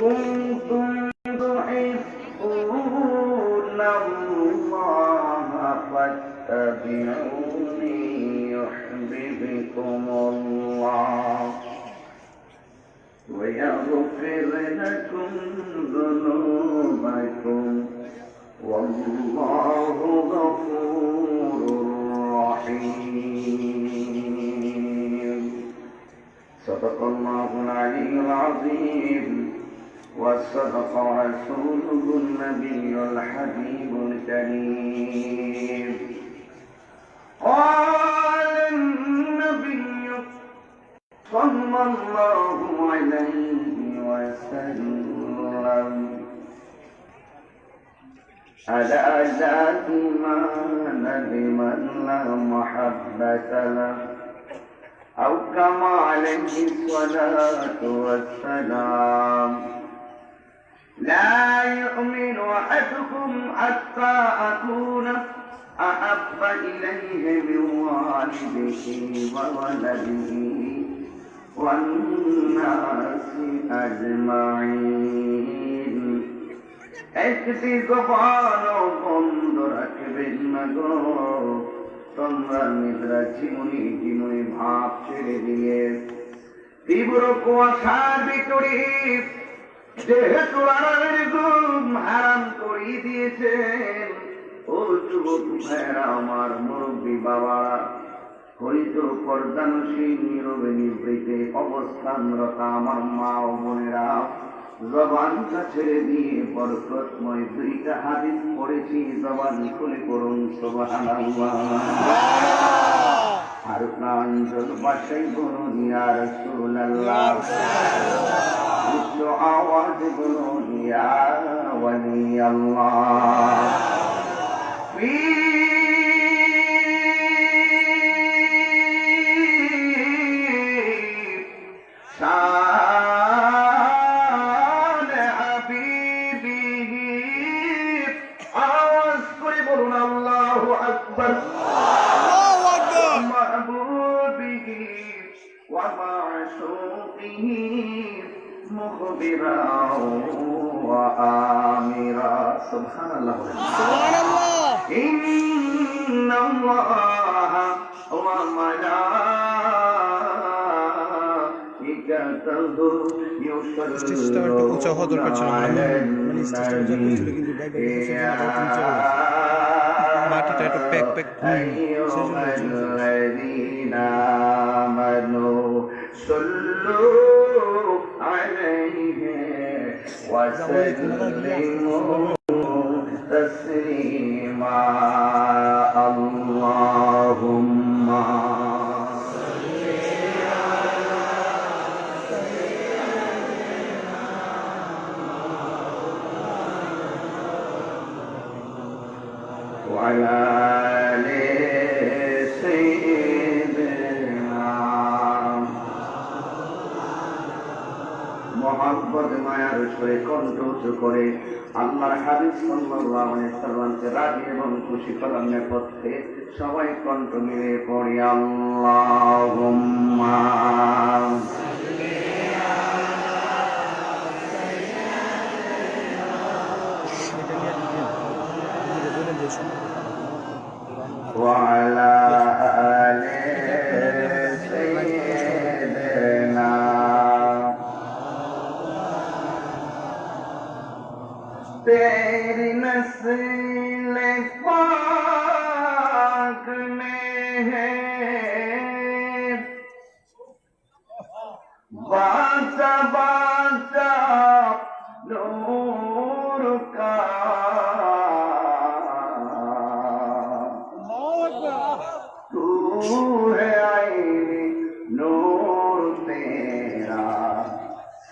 كنتم تحبون الله فاتبعوني يحببكم الله ويغفر لكم ذنوبكم والله غفور رحيم. صدق الله العلي العظيم وصدق رسوله النبي الحبيب الكريم. قال النبي صلى الله عليه وسلم ألا ذات ما لمن لا محبة له أو كما عليه الصلاة والسلام لا يؤمن أحدكم حتى أكون أحب إليه من والده وولده والناس أجمعين. একটি জবান বন্ধ রাখবেন না গো, তোমরা নিদ্রা ঝিমুনি ঝিমুনি ভাব ছেড়ে দিয়ে তীব্র কুয়াশার ভিতরে যেহেতু আরামের ঘুম হারাম করে দিয়েছেন, ও যুবক ভাইরা আমার, মুরব্বী বাবারা, হয়তো পর্দানসীন নীরবে নিবৃতে অবস্থানরত আমার মা ও বোনেরা, জবানটা ছেড়ে দিয়ে বরকতময় দুইটা হাদিস পড়েছি, জবান খুলে পড়ুন সুবহানাল্লাহ। আর প্রাঞ্জল বাসাই বলুন ইয়া রাসূলুল্লাহ, উচ্চ আওয়াজ বলুন ইয়া ওয়ালি আল্লাহ। সুবহানাল্লাহ। ইন্নাল্লাহা ওয়া মালাইকাতুহু ইউসাল্লুনা আলান মাটিটা একটু প্যাক প্যাক আইয়ুহাল্লাযীনা আমানু সাল্লু আলাইহি ওয়া সাল্লিমু তাসলিমা। আল্লাহুম্মা وعلى آل سيدنا মোহাম্মদ মায়ার সরে কণ্ঠ উঁচু করে আল্লাহর হাবিব সাল্লাল্লাহু আলাইহি সাল্লামকে রাজি এবং খুশি করার নেপথ্যে সবাই কণ্ঠ মিলে পড়ি আল্লাহুম্মা وعلى آل سيدنا तेरी नस्ल पाक में है बासा बासा नूर का तू है आईने नूर तेरा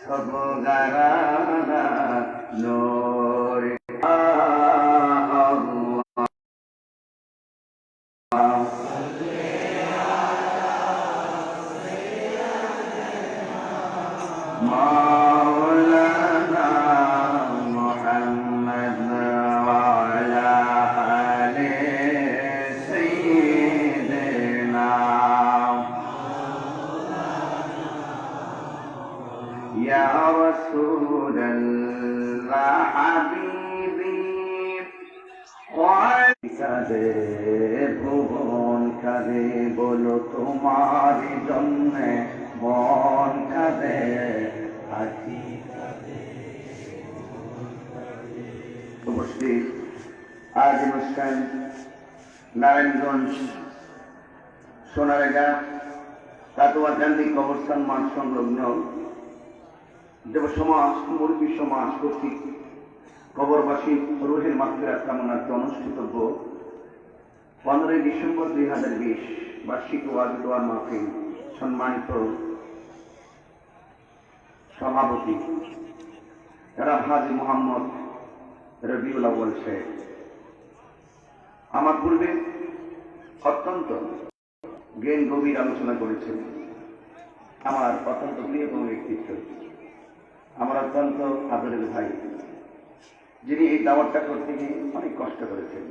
सब घराना नूर मौलाना मुहम्मद वाला आले सय्यदना ইয়া রাসূলুল্লাহ হাবিবি কাঁদে ভুবন কাঁদে বলো তোমার জন্যে মন কাঁদে আছি উপস্থিত আজ অনুষ্ঠান নারায়ণগঞ্জ সোনারেগা কাটোয়া গান্ধী কবরস্থান মাঠ সংলগ্ন যুব সমাজ মুরব্বী সমাজ কর্তৃক কবরবাসী রুহের মাগফিরাত কামনার্থে অনুষ্ঠিতব্য 15 ডিসেম্বর 2020 বার্ষিক ওয়াজ দোয়া মাহফিল সম্মানিত সভাপতি জনাব হাজী মোহাম্মদ রবিউল আউয়াল সাহেব, আমার পূর্বে অত্যন্ত জ্ঞান গভীর আলোচনা করেছেন। আমার অত্যন্ত প্রিয়তম ব্যক্তিত্ব, আমার অত্যন্ত আদরের ভাই, যিনি এই দাওয়াতটা করতে গিয়ে অনেক কষ্ট করেছেন।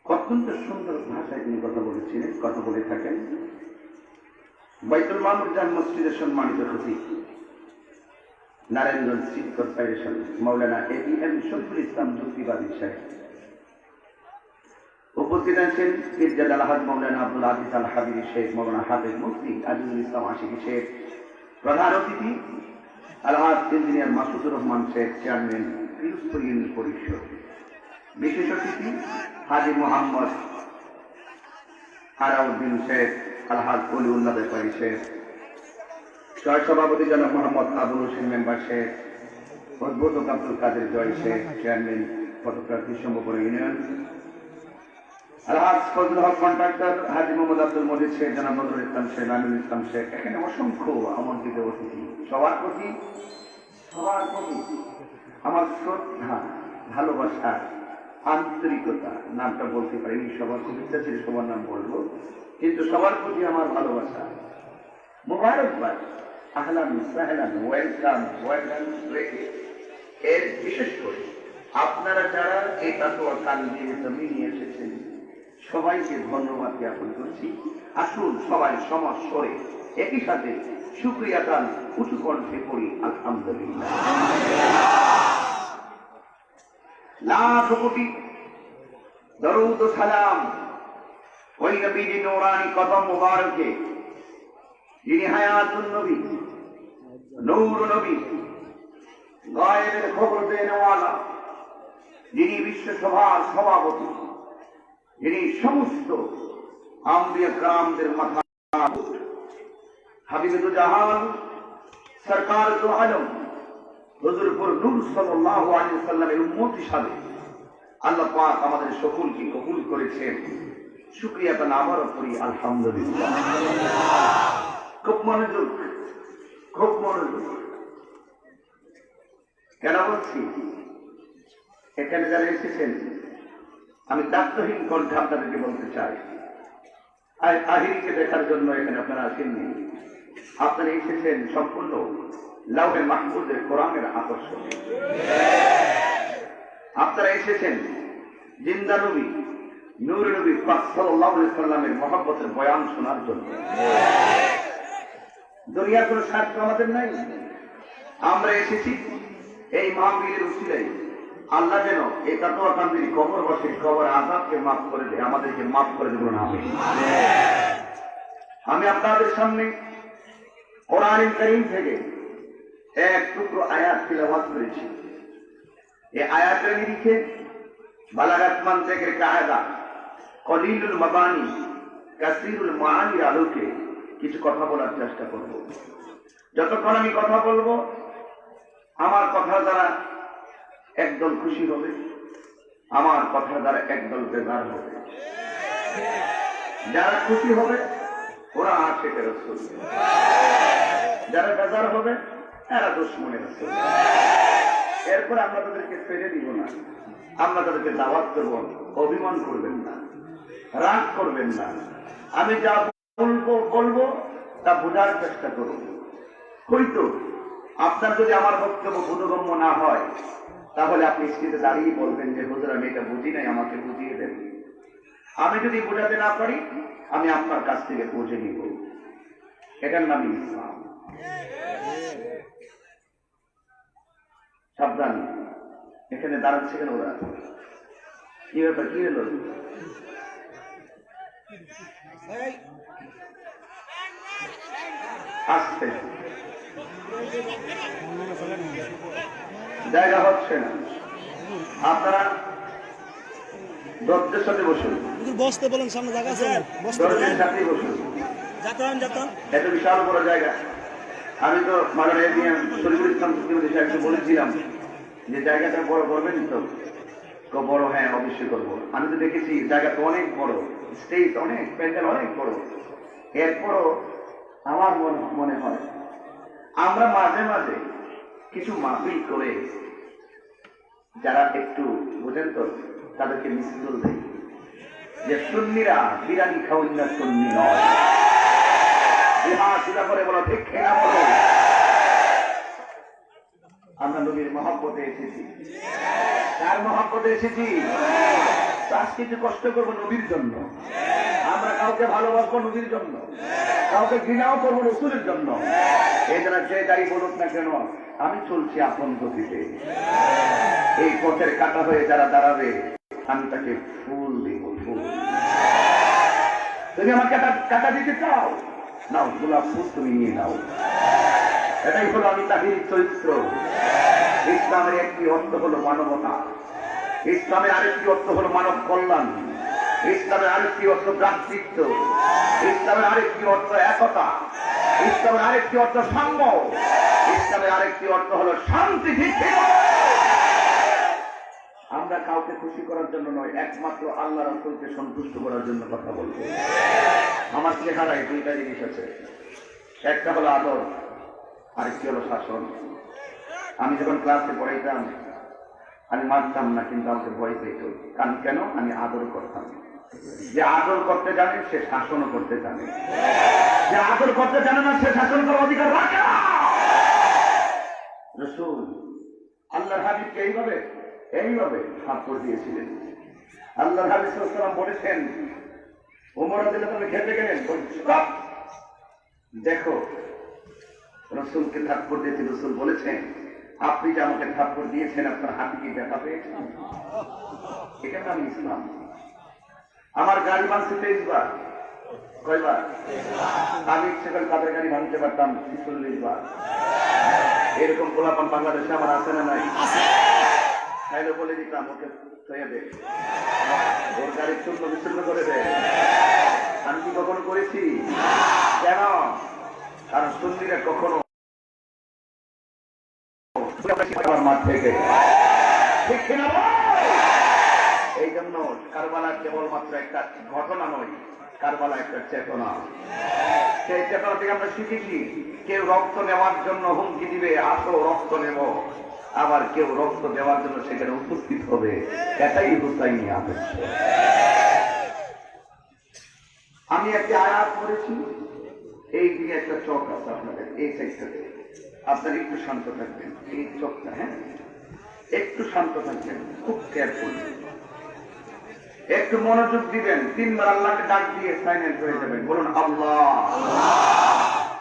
অত্যন্ত সুন্দর ভাষায় তিনি কথা বলেছিলেন, কথা বলে থাকেন। বাইতুল মামুর জামে মসজিদের সম্মানিত খতিব নারায়ণগঞ্জ সিটি কর্পোরেশন মাওলানা ABM শরীফুল ইসলাম যুক্তিবাদী সাহেব, উপস্থিত আছেন ইজ্জাত আলহাজ মাওলানা আব্দুল আজিজ আল হাবিবি শেখ, মাওলানা হাফেজ মুফতি আজিজুল ইসলাম আশিকি শেখ, প্রধান অতিথি Alhaj engineer Masudur Rahman Sheikh, chairman Pirojpur union Parishad, বিশেষ অতিথি হাজী মোহাম্মদ আলাউদ্দিন শেখ, আলহাজ ওলিউল্লাহ ব্যাপারী শেখ, সহসভাপতি জনাব মোহাম্মদ আবুল হোসেন মেম্বার শেখ, উদ্বোধক Abdul Kader Joy Sheikh, chairman photograph Krishnapur union, Alhaj Fazal Haque contractor, Haji Mohammad Abdul Majid Sheikh, জনাব নজরুল ইসলাম শেখ, আমিনুল ইসলাম শেখ, এখানে অসংখ্য আমন্ত্রিত অতিথি, সবার প্রতি আমার শ্রদ্ধা, ভালোবাসা, আন্তরিকতা, নামটা বলতে পারিনি, সবার শুভেচ্ছা ছিল, সবার নাম বলবো, কিন্তু সবার প্রতি আমার ভালোবাসা, মুবারকবাদ, আহলান সাহলান, ওয়েলকাম রেখে এর বিশেষ করে আপনারা যারা এই তাকওয়া কান্দি জমি নিয়ে এসেছেন সবাইকে ধন্যবাদ জ্ঞাপন করছি। আসুন সবাই সমাজ সরে একই সাথে শুকরিয়া গান উঁচু কণ্ঠে পড়ি আলহামদুলিল্লাহ। লাখ কোটি দরুদ ও সালাম ওই নবীর নূরানি কদম মুবারকে, যিনি হায়াতুন নবী, নূর নবী, গায়েবের খবর দেনওয়ালা, যিনি বিশ্বসভার সভাপতি, যিনি সমস্ত আম্বিয়া کرامদের মাথা, হাবিবে দু জাহান, সরকার দু আলম, হুজুরপুর নূর সাল্লাল্লাহু আলাইহি ওয়াসাল্লামের উম্মত হিসাবে আল্লাহ পাক আমাদের সকলকে কবুল করেছেন। শুকরিয়া তান আবারও করি আলহামদুলিল্লাহ। খুব মনোযোগ, কেন বলছি, এখানে যারা এসেছেন আমি দায়িত্বহীন কণ্ঠে আপনাদেরকে বলতে চাই, আহিরিকে দেখার জন্য এখানে আপনারা আসেননি, আপনারা এসেছেন সম্পূর্ণ লাউহে মাহফুজের কোরআনের আকর্ষণে। আপনারা এসেছেন জিন্দা নবী নূর নবী পাক সাল্লাল্লাহু আলাইহি সাল্লামের মহব্বতের বয়ান শোনার জন্য। দুনিয়ার কোনো স্বার্থ আমাদের নাই, আমরা এসেছি এই মাহফিলের উসিলায় আল্লাহ যেন এই তাকওয়া কান্দির কবরবাসীর কবর আযাবকে মাফ করে দেয়, আমাদেরকে মাফ করে দেবেন। আমি আপনাদের সামনে কোরআনুল কারীম থেকে এক টুকরো আয়াত তিলাওয়াত করেছি। এই আয়াতের নিরিখে বালাগাত মানতিকের কায়দা কলিলুল মাবানি কাসীরুল মাআনির আলোকে কিছু কথা বলার চেষ্টা করব। যতক্ষণ আমি কথা বলবো আমার কথা দ্বারা একদল খুশি হবে, আমার কথা দ্বারা একদল বেজার হবে। যারা খুশি হবে ওরা আশিকের রাসূল, যারা বেজার হবে এরা দুশমনের রাসূল। এরপর আমরা তাদেরকে ফেলে দিব না, আমরা তাদেরকে দাওয়াত করব। অভিমান করবেন না, রাগ করবেন না। আমি যা বলবো তা বোঝার চেষ্টা করব। হয়তো আপনার যদি আমার বক্তব্য বোধগম্য না হয় তাহলে আপনি স্ত্রীতে দাঁড়িয়ে বলবেন যে হুজুর আমি এটা বুঝি নাই, আমাকে বুঝিয়ে দেন। আমি যদি বোঝাতে না পারি আমি আপনার কাছ থেকে বুঝে নিব। এটার নামই ইসলাম। সাবধান, এখানে দাঁড়াচ্ছে কেন ওরা? কি ব্যাপার, কি হলো? আসছে, জায়গা হচ্ছে না। আপনারা দরজার সাথে বসুন, বসতে বলেন, সামনে জায়গা আছে, দরজার সাথেই বসুন। এত বিশাল বড় জায়গা। আমি তো মাদারে শরীফুল ইসলাম সাহেবকে বলেছিলাম যে জায়গাটা বড় করবেন তো বড়, হ্যাঁ অবশ্যই করবো। আমি তো দেখেছি জায়গাটা অনেক বড়, স্টেজ অনেক, প্যান্ডেল অনেক বড়। এরপরও আমার মনে হয় আমরা মাঝে মাঝে কিছু মাহফিল করে যারা একটু বোঝেন তো তাদেরকে মিছিল দেয় যে সুন্নিরা বিরিয়ানি খাওয়ান না, সুন্নি নয়। করে বলো, ঠিক খেলা বলো। আমরা নবীর মহব্বতে এসেছি। কার মহব্বতে এসেছি? আজ কিছু কষ্ট করবো নবীর জন্য। আমরা কাউকে ভালোবাসবো নবীর জন্য, কাউকে ঘৃণাও করবো রসুলের জন্য। এই যারা যে যাই বলুক না কেন, আমি চলছি আপন গতিতে। এই পথের কাটা হয়ে যারা দাঁড়াবে, আমি তাকে ফুল দিব, ফুল। তুমি আমাকে কাটা দিতে চাও, নাও, গোলাপ ফুল তুমি নিয়ে নাও। এটাই হলো আমি তাহির চরিত্র। ইসলামের একটি অর্থ হলো মানবতা, ইসলামের আরেকটি অর্থ হলো মানব কল্যাণ, ইসলামের আরেকটি অর্থ ভ্রাতৃত্ব, ইসলামের আরেকটি অর্থ একতা, ইসলামের আরেকটি অর্থ সাম্য, ইসলামের আরেকটি অর্থ হলো শান্তি। আমরা কাউকে খুশি করার জন্য নয়, একমাত্র আল্লাহ রাসূলকে সন্তুষ্ট করার জন্য কথা বলবো। আমার চেহারায় দুইটা জিনিস আছে, একটা হলো আদর, আরেকটি হলো শাসন। আমি যখন ক্লাসে পড়াইতাম আমি মারতাম না, কিন্তু আমাকে ভয় পেত। কারণ কেন? আমি আদর করতাম। যে আদর করতে জানে সে শাসনও করতে জানে, যে আদর করতে জানে না সে শাসন করার অধিকার রাখে না। রাসূল আল্লাহর হাবিবকে এইভাবে থাপ্পড় দিয়েছিলেন। আল্লাহর হাবিব সাল্লাল্লাহু আলাইহি ওয়াসাল্লাম বলেছেন, ওমর রাদিয়াল্লাহু আনহু খেতে গেলেন, দেখো রাসূলকে থাপ্পড় দিয়েছে। রাসূল বলেছেন, আপনি যে আমাকে থাপ্পড় দিয়েছেন আপনার হাতে কি ব্যথা পেয়েছেন? এটা নাম ইসলাম। আমার গাড়ি ভাঙছে 23 বার। কয়বার? আমি ইচ্ছে করে তাদের গাড়ি ভাঙতে পারতাম 46 বার। এরকম গোলাপান বাংলাদেশে আমার আছে না নাই? তাইলে বলে দিতাম ওকে থয়ে দে, ওর গাড়ি চূর্ণ বিচূর্ণ করে দে। আমি কি কখনো করেছি? কেন? কারণ সুন্নিরা কখনো এই জন্য কারবালা কেবলমাত্র একটা ঘটনা নয়, কারবালা একটা চেতনা। সেই চেতনা থেকে আমরা শিখেছি, কেউ রক্ত নেওয়ার জন্য হুমকি দিবে, আসো রক্ত নেব, আবার কেউ রক্ত দেওয়ার জন্য সেখানে উপস্থিত হবে। এটাই হুসাইনি আদর্শ। আমি একটা আয়াত করেছি, এই দিকে একটা চোখ আছে আপনাদের, এই সাইডটাতে। আপনারা একটু শান্ত থাকবেন, এই চোখটা, হ্যাঁ একটু শান্ত থাকবেন, খুব কেয়ারফুল, একটু মনোযোগ দিবেন। 3 বার আল্লাহকে ডাক দিয়ে সাইলেন্ট হয়ে যাবেন। বলুন আল্লাহ।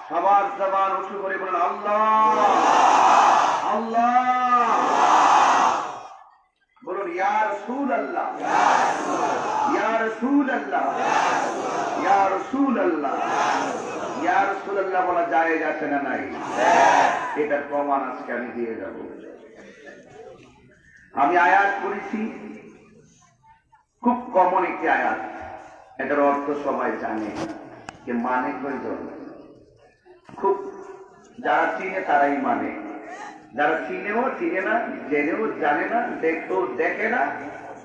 সবার জবান উঁচু করে বলুন আল্লাহ, আল্লাহ। বলুন ইয়া রাসূলুল্লাহ, ইয়া রাসূলুল্লাহ, ইয়া রাসূলুল্লাহ। ইয়া রাসূলুল্লাহ বলা জায়েজ আছে না নাই? এটার প্রমাণ আজকে আমি দিয়ে যাব। আমি আয়াত করেছি, খুব কমন একটি আয়াত। এটার অর্থ সবাই জানে, যে মানে প্রয়োজন। খুব যারা চিনে তারাই মানে, যারা চিনেও চিনে না, জেনেও জানে না, দেখতেও দেখে না,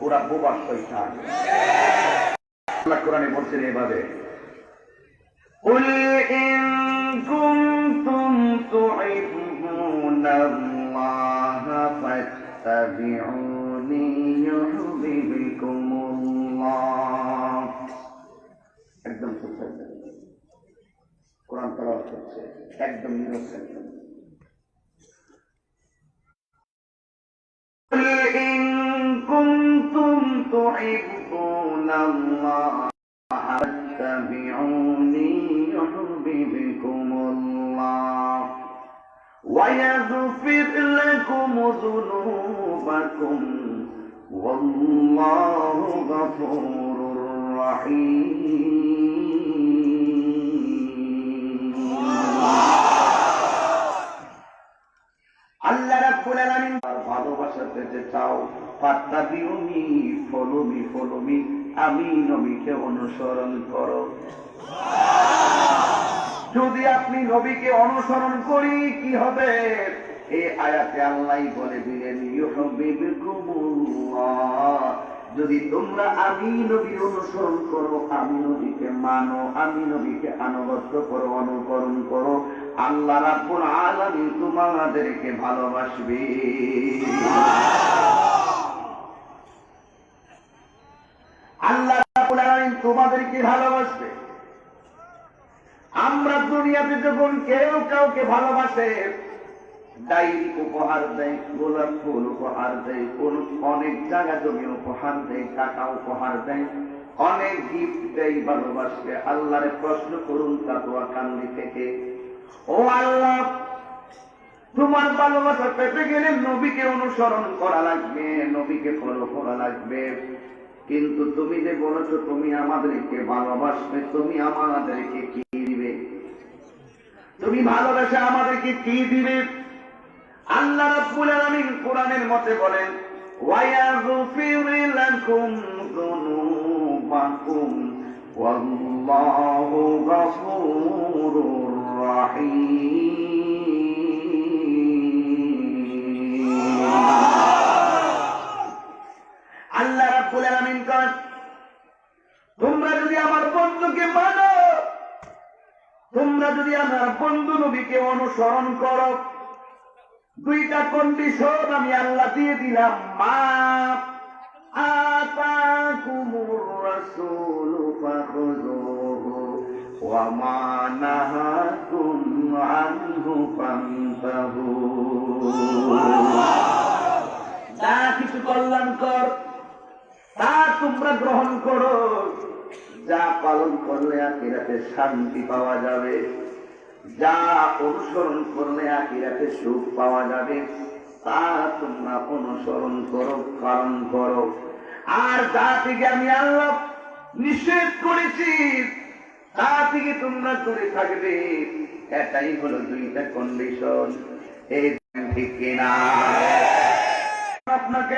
ওরা বোবা শয়তান। আল্লাহ কোরআনে বলছেন এভাবে, قُلْ إِن كُنتُمْ تُحِبُّونَ اللَّهَ فَاتَّبِعُونِي يُحْبِبْكُمُ اللَّهُ। একদম সত্য, কোরআন তেলাওয়াত করছে, একদম নীরব থাকবেন। قُلْ إِن كُنتُمْ تُحِبُّونَ اللَّهَ فَاتَّبِعُونِي يُحْبِبْكُمُ اللَّهُ ويغفر لكم ذنوبكم والله غفور رحيم আল্লাহ রাব্বুল আলামিন ভালোবাসা পেতে চাও ফাত্তাবিউনি ফলো মি আমি নবীকে অনুসরণ করো। যদি আপনি নবীকে অনুসরণ করি কি হবে? এই আয়াতে আল্লাহ বলে দিলেন ইউহিব্বুকুমুল্লাহ, যদি তোমরা আমি নবী অনুসরণ করো, আমি নবীকে মানো, আমি নবীকে আনুগত্য করো, অনুকরণ করো, আল্লাহ রাব্বুল আলামিন তোমাদেরকে ভালোবাসবে। আল্লাহ রাব্বুল আলামিন তোমাদেরকে ভালোবাসবে। আমরা দুনিয়াতে যখন কেউ কাউকে ভালোবাসে, ডায়েরি উপহার দেয়, গোলাপ ফুল উপহার দেয়, অনেক জায়গা জমি উপহার দেয়, টাকা উপহার দেয়, অনেক গিফট দেয় ভালোবাসবে। আল্লাহরে প্রশ্ন করুন তাকওয়া কান্দি থেকে, ও আল্লাহ, তোমার ভালোবাসা পেতে গেলে নবীকে অনুসরণ করা লাগবে, নবীকে ফলো করা লাগবে। কিন্তু তুমি যে বলেছো তুমি আমাদেরকে ভালোবাসবে, তুমি আমাদেরকে কি দিবে? তুমি ভালোবাসা আমাদেরকে কি দিবে? আল্লাহ রাব্বুল আলামিন কোরআনের মধ্যে বলেন ওয়ায়াগফির লাকুম যুনুবাকুম ওয়াল্লাহু গফুরুর রাহিম। আল্লাহ রাব্বুল আলামিন করেন তোমরা যদি আমার বন্ধুকে মানো, তোমরা যদি আমার বন্ধু নবীকে অনুসরণ করো, দুইটা কন্ডিশন আমি আল্লাহ দিয়ে দিলাম। মা আতাকুমুর রাসূলু ফাখুযুহু ওয়া মা নাহাকুম আনহু ফান্তাহু। যা কিছু কল্যাণকর তা তোমরা গ্রহণ করো, যা পালন করলে আখিরাতে শান্তি পাওয়া যাবে, যা অনুসরণ করলে আখিরাতে সুখ পাওয়া যাবে, তা তোমরা অনুসরণ করো, পালন করো। আর যা থেকে আমি আল্লাহ নিষেধ করেছি তা থেকে তোমরা দূরে থাকবে। এটাই হলো দুইটা কন্ডিশন। এই ঠিক কিনা? আপনাকে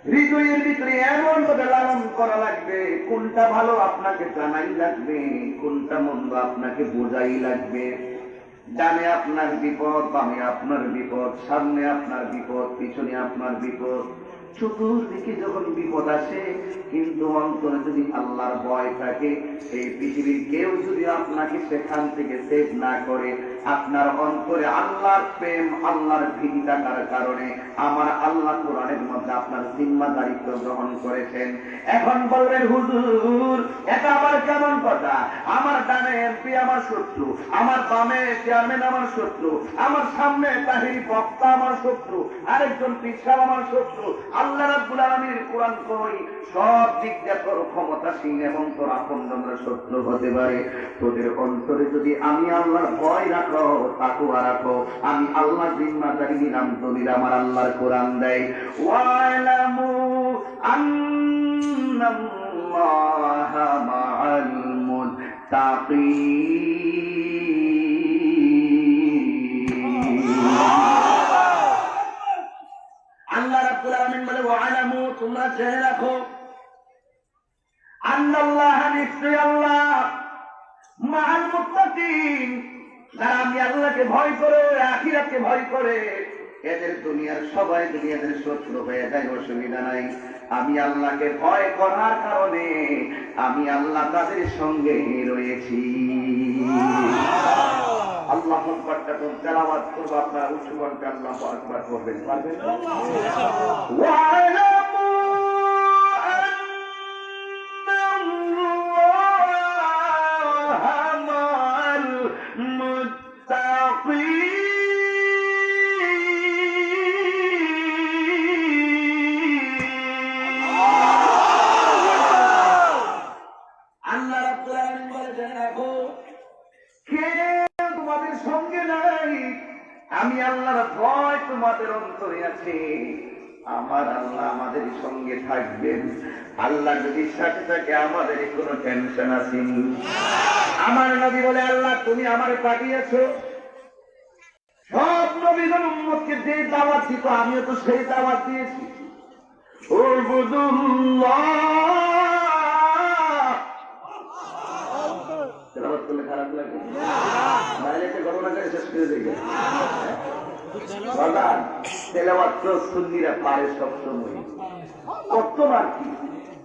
হৃদয়ের ভিতরে এমন ভাবে লালন করা লাগবে, কোনটা ভালো আপনাকে জানাই লাগবে, কোনটা মন্দ আপনাকে বোঝাই লাগবে। ডানে আপনার বিপদ, বামে আপনার বিপদ, সামনে আপনার বিপদ, পিছনে আপনার বিপদ, চতুর্দিকে যখন বিপদ আসে, কিন্তু অন্তরে যদি আল্লাহর ভয় থাকে, এই পৃথিবীর কেউ যদি আপনাকে সেখান থেকে সেভ না করে, আপনার অন্তরে আল্লাহর প্রেম, আল্লাহর ভীতি থাকার কারণে আমার আল্লাহ কোরআনের মধ্যে আপনার জিম্মাদারিত্ব গ্রহণ করেছেন। এখন বলবেন হুজুর এটা আবার কেমন কথা? আমার ডানে এমপি আমার শত্রু, আমার বামে চেয়ারম্যান আমার শত্রু, আমার সামনে তাহিরি বক্তা আমার শত্রু, আরেকজন পিসাব আমার শত্রু। আল্লাহ রাব্বুল আলামিনের কোরআন কই সব দিক দিয়ে তোর ক্ষমতাসীন এবং তোর আপনজনরা শত্রু হতে পারে। তোদের অন্তরে যদি আমি আল্লাহর ভয় রাখো, তাকওয়া রাখো, আমি আল্লাহ জিম্মাদারি নিলাম, দলিল আমার আল্লাহর কোরআন দেয় ওয়ালামু আন্নাল্লাহা মাআল মুত্তাকিন। আল্লাহ রাব্বুল আলামিন বলে ওয়ালামু, তোমরা জেনে রাখো, আন্নাল্লাহা, নিশ্চয় আল্লাহ, মাআল মুত্তাকিন, যারা আমি আল্লাহকে ভয় করে, আখিরাতকে ভয় করে, এদের দুনিয়ার সবাই যদি এদের শত্রু হয়ে যায় অসুবিধা নাই। আমি আল্লাহকে ভয় করার কারণে আমি আল্লাহ তাদের সঙ্গে রয়েছি। আল্লাহ আকবারটা তো তেলাওয়াত করব, আপনারা উচ্চ কণ্ঠে আল্লাহু আকবার করবেন, পারবেন? ওয়ালামু আন্নাল্লাহা মা'আল মুত্তাকিন। আল্লাহ রাব্বুল আলামিন বলেছেন, দেখো কে তোমাদের সঙ্গে নাই, আমি আল্লাহর ভয় তোমাদের অন্তরে আছে, আমার আল্লাহ আমাদের সঙ্গে থাকবেন। আল্লাহ যদি সাথে থাকে আমাদের কোনো টেনশন আসেনি। আমার নবী বলে, আল্লাহ তুমি আমার পাঠিয়েছো, সব নবীগণ উম্মতকে যে দাওয়াত দিত আমিও তো সেই দাওয়াত দিয়েছি। তেলাওয়াত করলে খারাপ লাগে? নাহলে একটা ঘটনা করে শেষ করে দেবে। তেলাওয়াত তো সুন্নিরা পারে সবসময়। বর্তমান কি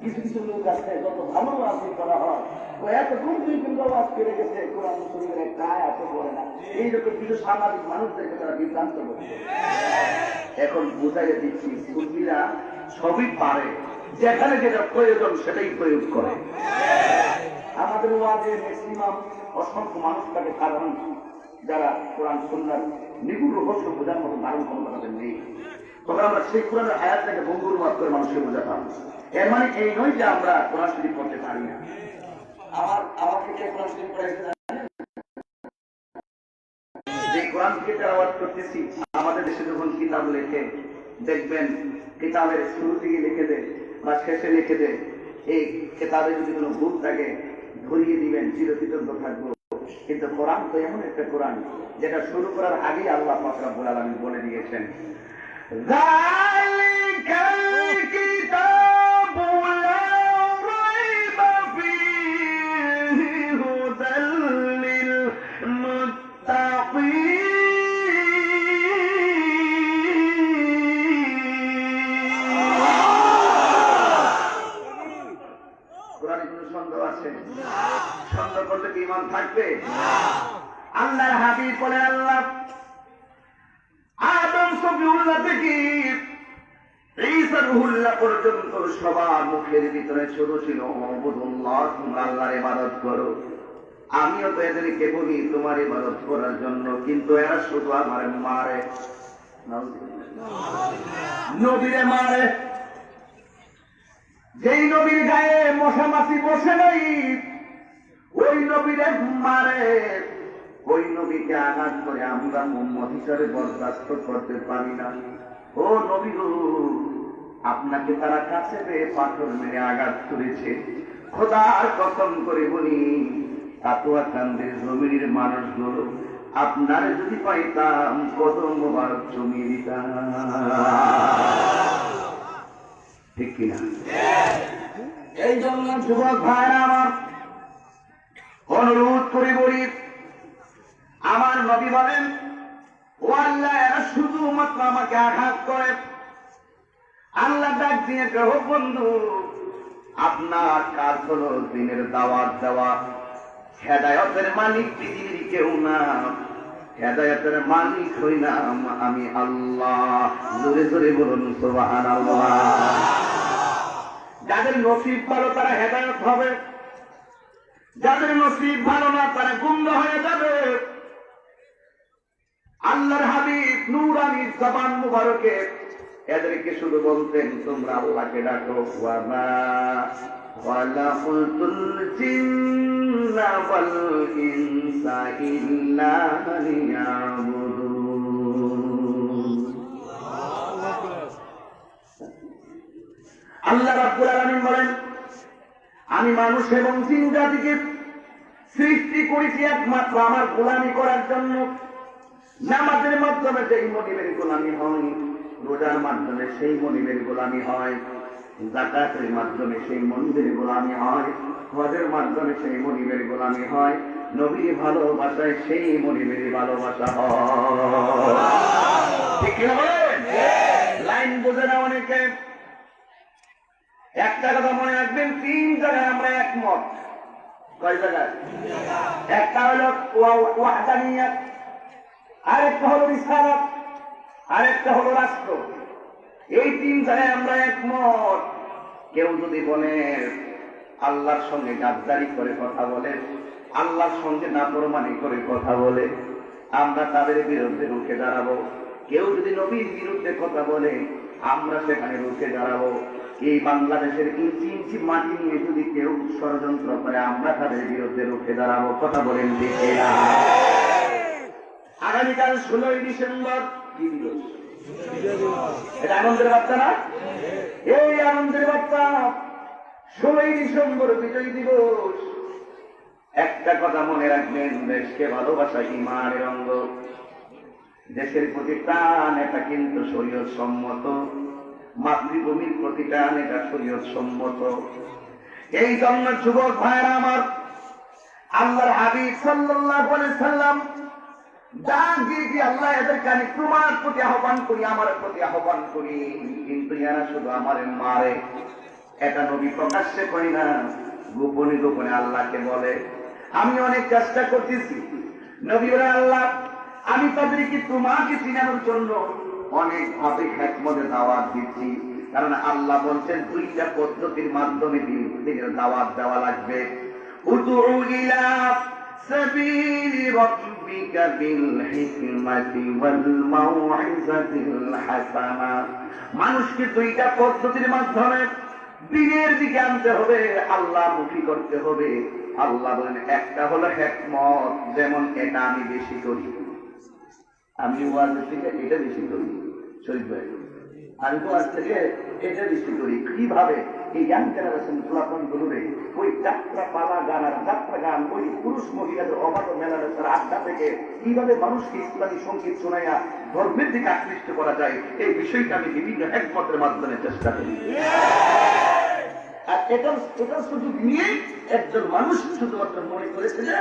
কিছু কিছু লোক আছে, যত ভালো আজকে করা হয় এত গুরুত্ব কিন্তু আওয়াজ করে গেছে, কোরআন শরীফের একটা আয়াতও পড়ে না। এইরকম কিছু সামাজিক মানুষদেরকে তারা বিভ্রান্ত করছে। এখন বুঝাইয়া দিচ্ছি, সুন্নিরা সবই পারে, যেখানে যেটা প্রয়োজন সেটাই প্রয়োগ করে। আমাদের ওয়াজে ম্যাক্সিমাম অসংখ্য মানুষ থাকে সাধারণ, যারা কোরআন সুন্নাহর নিগুড় রহস্য বোঝার মতো দারুণ ক্ষমতা তাদের নেই। তবে আমরা সেই কোরআনের আয়াতটাকে ভঙ্গুরবাদ করে মানুষকে বোঝাতাম। এর মানে এই নয় যে আমরা কোরআন শরীফ পড়তে পারি না। আমাকে কে কোরআন শরীফ পড়াইতে জানে? যে কোরআন থেকে তেলাওয়াত করতেছি, আমাদের দেশে যখন কিতাব লেখে দেখবেন কিতাবের শুরু থেকে লিখে দেয় বা শেষে লিখে দেয়, এই কিতাবে যদি কোনো ভুল থাকে ধরিয়ে দিবেন, চিরকৃতজ্ঞ থাকবো। কিন্তু কোরআন তো এমন একটা কোরআন যেটা শুরু করার আগেই আল্লাহ পাক রব্বুল আলামিন বলে দিয়েছেন, যালিকাল কিতাবু লা রাইবা ফীহি হুদাল লিল মুত্তাকিন। কোরআনে কোনো সন্দেহ আছে? সন্দেহ করলে কি ঈমান থাকবে? আল্লাহর হাবিব বলে, আল্লাহ আদম সফিউল্লাহ থেকে ঈসা রূহুল্লাহ পর্যন্ত সবার মুখের ভিতরে ছোট ছিল উবুদুল্লাহ, তোমরা আল্লাহর ইবাদত করো। আমিও তো এদেরকে বলি তোমার ইবাদত করার জন্য, কিন্তু এরা শুধু আমার মারে, নবীরে মারে। যেই নবীর গায়ে মশা মাছি বসে নাই ওই নবীরে মারে, ওই নবীকে আঘাত করে আমরা মুহাম্মদ হিসাবে বরদাস্ত করতে পারি না। ও নবী গো, আপনাকে তারা কাছে পেয়ে পাথর মেরে আঘাত করেছে। খোদার কসম করে বলি, কাতুয়া কান্দের জমির মানুষগুলো আপনার যদি পাইতাম কদম মোবারক জমিয়ে দিতাম। ঠিক কিনা? এই জন্য যুবক ভাইরা আমার অনুরোধ করে বলি, আমার নবী বলেন, ও আল্লাহ এরা শুধুমাত্র আমাকে আঘাত করে। আল্লাহ ডাক দিয়ে গ্রহ বন্ধু, আপনার কাজ হলো দিনের দাওয়াত দেওয়া। হেদায়েতের মালিক পৃথিবীর কেউ না, হেদায়েতের মালিক হইলাম আমি আল্লাহ। জোরে জোরে বলুন সুবহানাল্লাহ। যাদের নসিব ভালো তারা হেদায়েত হবে, যাদের নসিব ভালো না তারা গুমরা হয়ে যাবে। আল্লাহর হাবিব নূরানী জবান মুবারকে এদেরকে শুধু বলতেন, তোমরা আল্লাহকে ডাকো। ওয়ামা খালাকুতুল জিন্না ওয়াল ইনসা ইল্লা লিয়াবুদুন। আল্লাহ রাব্বুল আলামিন বলেন, আমি মানুষ এবং জিন জাতিকে সৃষ্টি করেছি একমাত্র আমার গোলামি করার জন্য। নামাজের মাধ্যমে সেই মনিবের গোলামি হয়, রোজার মাধ্যমে সেই মনিবের গোলামি হয়, যাকাতের মাধ্যমে সেই মনিবের গোলামি হয়, হজের মাধ্যমে সেই মনিবের গোলামি হয়, নবীর ভালোবাসায় সেই মনিবের ভালোবাসা হয়। ঠিক কি বলেন? লাইন বোঝে না অনেকে। একটা কথা মনে রাখবেন, 3 জায়গায় আমরা একমত। কয় জায়গায়? একটা হলো ওয়াহদানিয়ত, আরেকটা হলো রিসালাত, আরেকটা হলো রাষ্ট্র। এই 3 জায়গায় আমরা একমত। কেউ যদি বলে আল্লাহর সঙ্গে গাদ্দারি করে কথা বলে, আল্লাহর সঙ্গে নাফরমানি করে কথা বলে, আমরা তাদের বিরুদ্ধে রুখে দাঁড়াবো। কেউ যদি নবীর বিরুদ্ধে কথা বলে, আমরা সেখানে রুখে দাঁড়াবো। এই বাংলাদেশের ইঞ্চি ইঞ্চি মাটি নিয়ে যদি কেউ ষড়যন্ত্র করে, আমরা তাদের বিরুদ্ধে রুখে দাঁড়াবো। কথা বলেন ঠিক না? আগামীকাল 16ই ডিসেম্বর কি দিবস? এটা আনন্দের বার্তা না? এই আনন্দের বার্তা 16ই ডিসেম্বর বিজয় দিবস। একটা কথা মনে রাখবেন, দেশকে ভালোবাসা ঈমানের অঙ্গ। দেশের প্রতি টান এটা কিন্তু শরীয়ত সম্মত, মাতৃভূমির প্রতি টান এটা শরীয়ত সম্মত। এই জন্য যুবক ভাইরা আমার, আল্লাহর হাবিব সাল্লাল্লাহু আলাইহি সাল্লাম ডাক দিয়ে কি আল্লাহ এদেরকে আমি তোমার প্রতি আহ্বান করি, আমার প্রতি আহ্বান করি, কিন্তু এরা শুধু আমারে মারে। এটা নবী প্রকাশ্যে করি না, গোপনে গোপনে আল্লাহকে বলে। আমি অনেক চেষ্টা করতেছি, নবী বলে আল্লাহ আমি তাদেরকে তোমাকে চিনানোর জন্য অনেক ভাবে হিকমতে দাওয়াত দিচ্ছি, কারণ আল্লাহ বলছেন দুইটা পদ্ধতির মাধ্যমে দিনের দাওয়াত দেওয়া লাগবে। উদউ ইলা সাবিলি রাব্বিকা বিল হিকমাতি ওয়াল মাউইযাতিল হাসানা। মানুষকে দুইটা পদ্ধতির মাধ্যমে দিনের দিকে আনতে হবে, আল্লাহ মুখী করতে হবে। আল্লাহ বলেন একটা হলো হিকমত, যেমন এটা আমি বেশি করি, আমি ওয়াজের থেকে এটা বেশি করি। শরীফ ভাই, আমি তো আজ থেকে এটা বেশি করি। কিভাবে? এই ইয়াং জেনারেশন পুরাতন গুরুরে ওই যাত্রা পালা গান আর যাত্রা গান, ওই পুরুষ মহিলাদের অবাধ মেলামেশার আড্ডা থেকে কিভাবে মানুষকে ইসলামী সঙ্গীত শোনাইয়া ধর্মের দিকে আকৃষ্ট করা যায়, এই বিষয়টা আমি বিভিন্ন হিকমতের মাধ্যমে চেষ্টা করি। আর এটা সুযোগ নিয়ে একজন মানুষ শুধুমাত্র মনে করেছে যে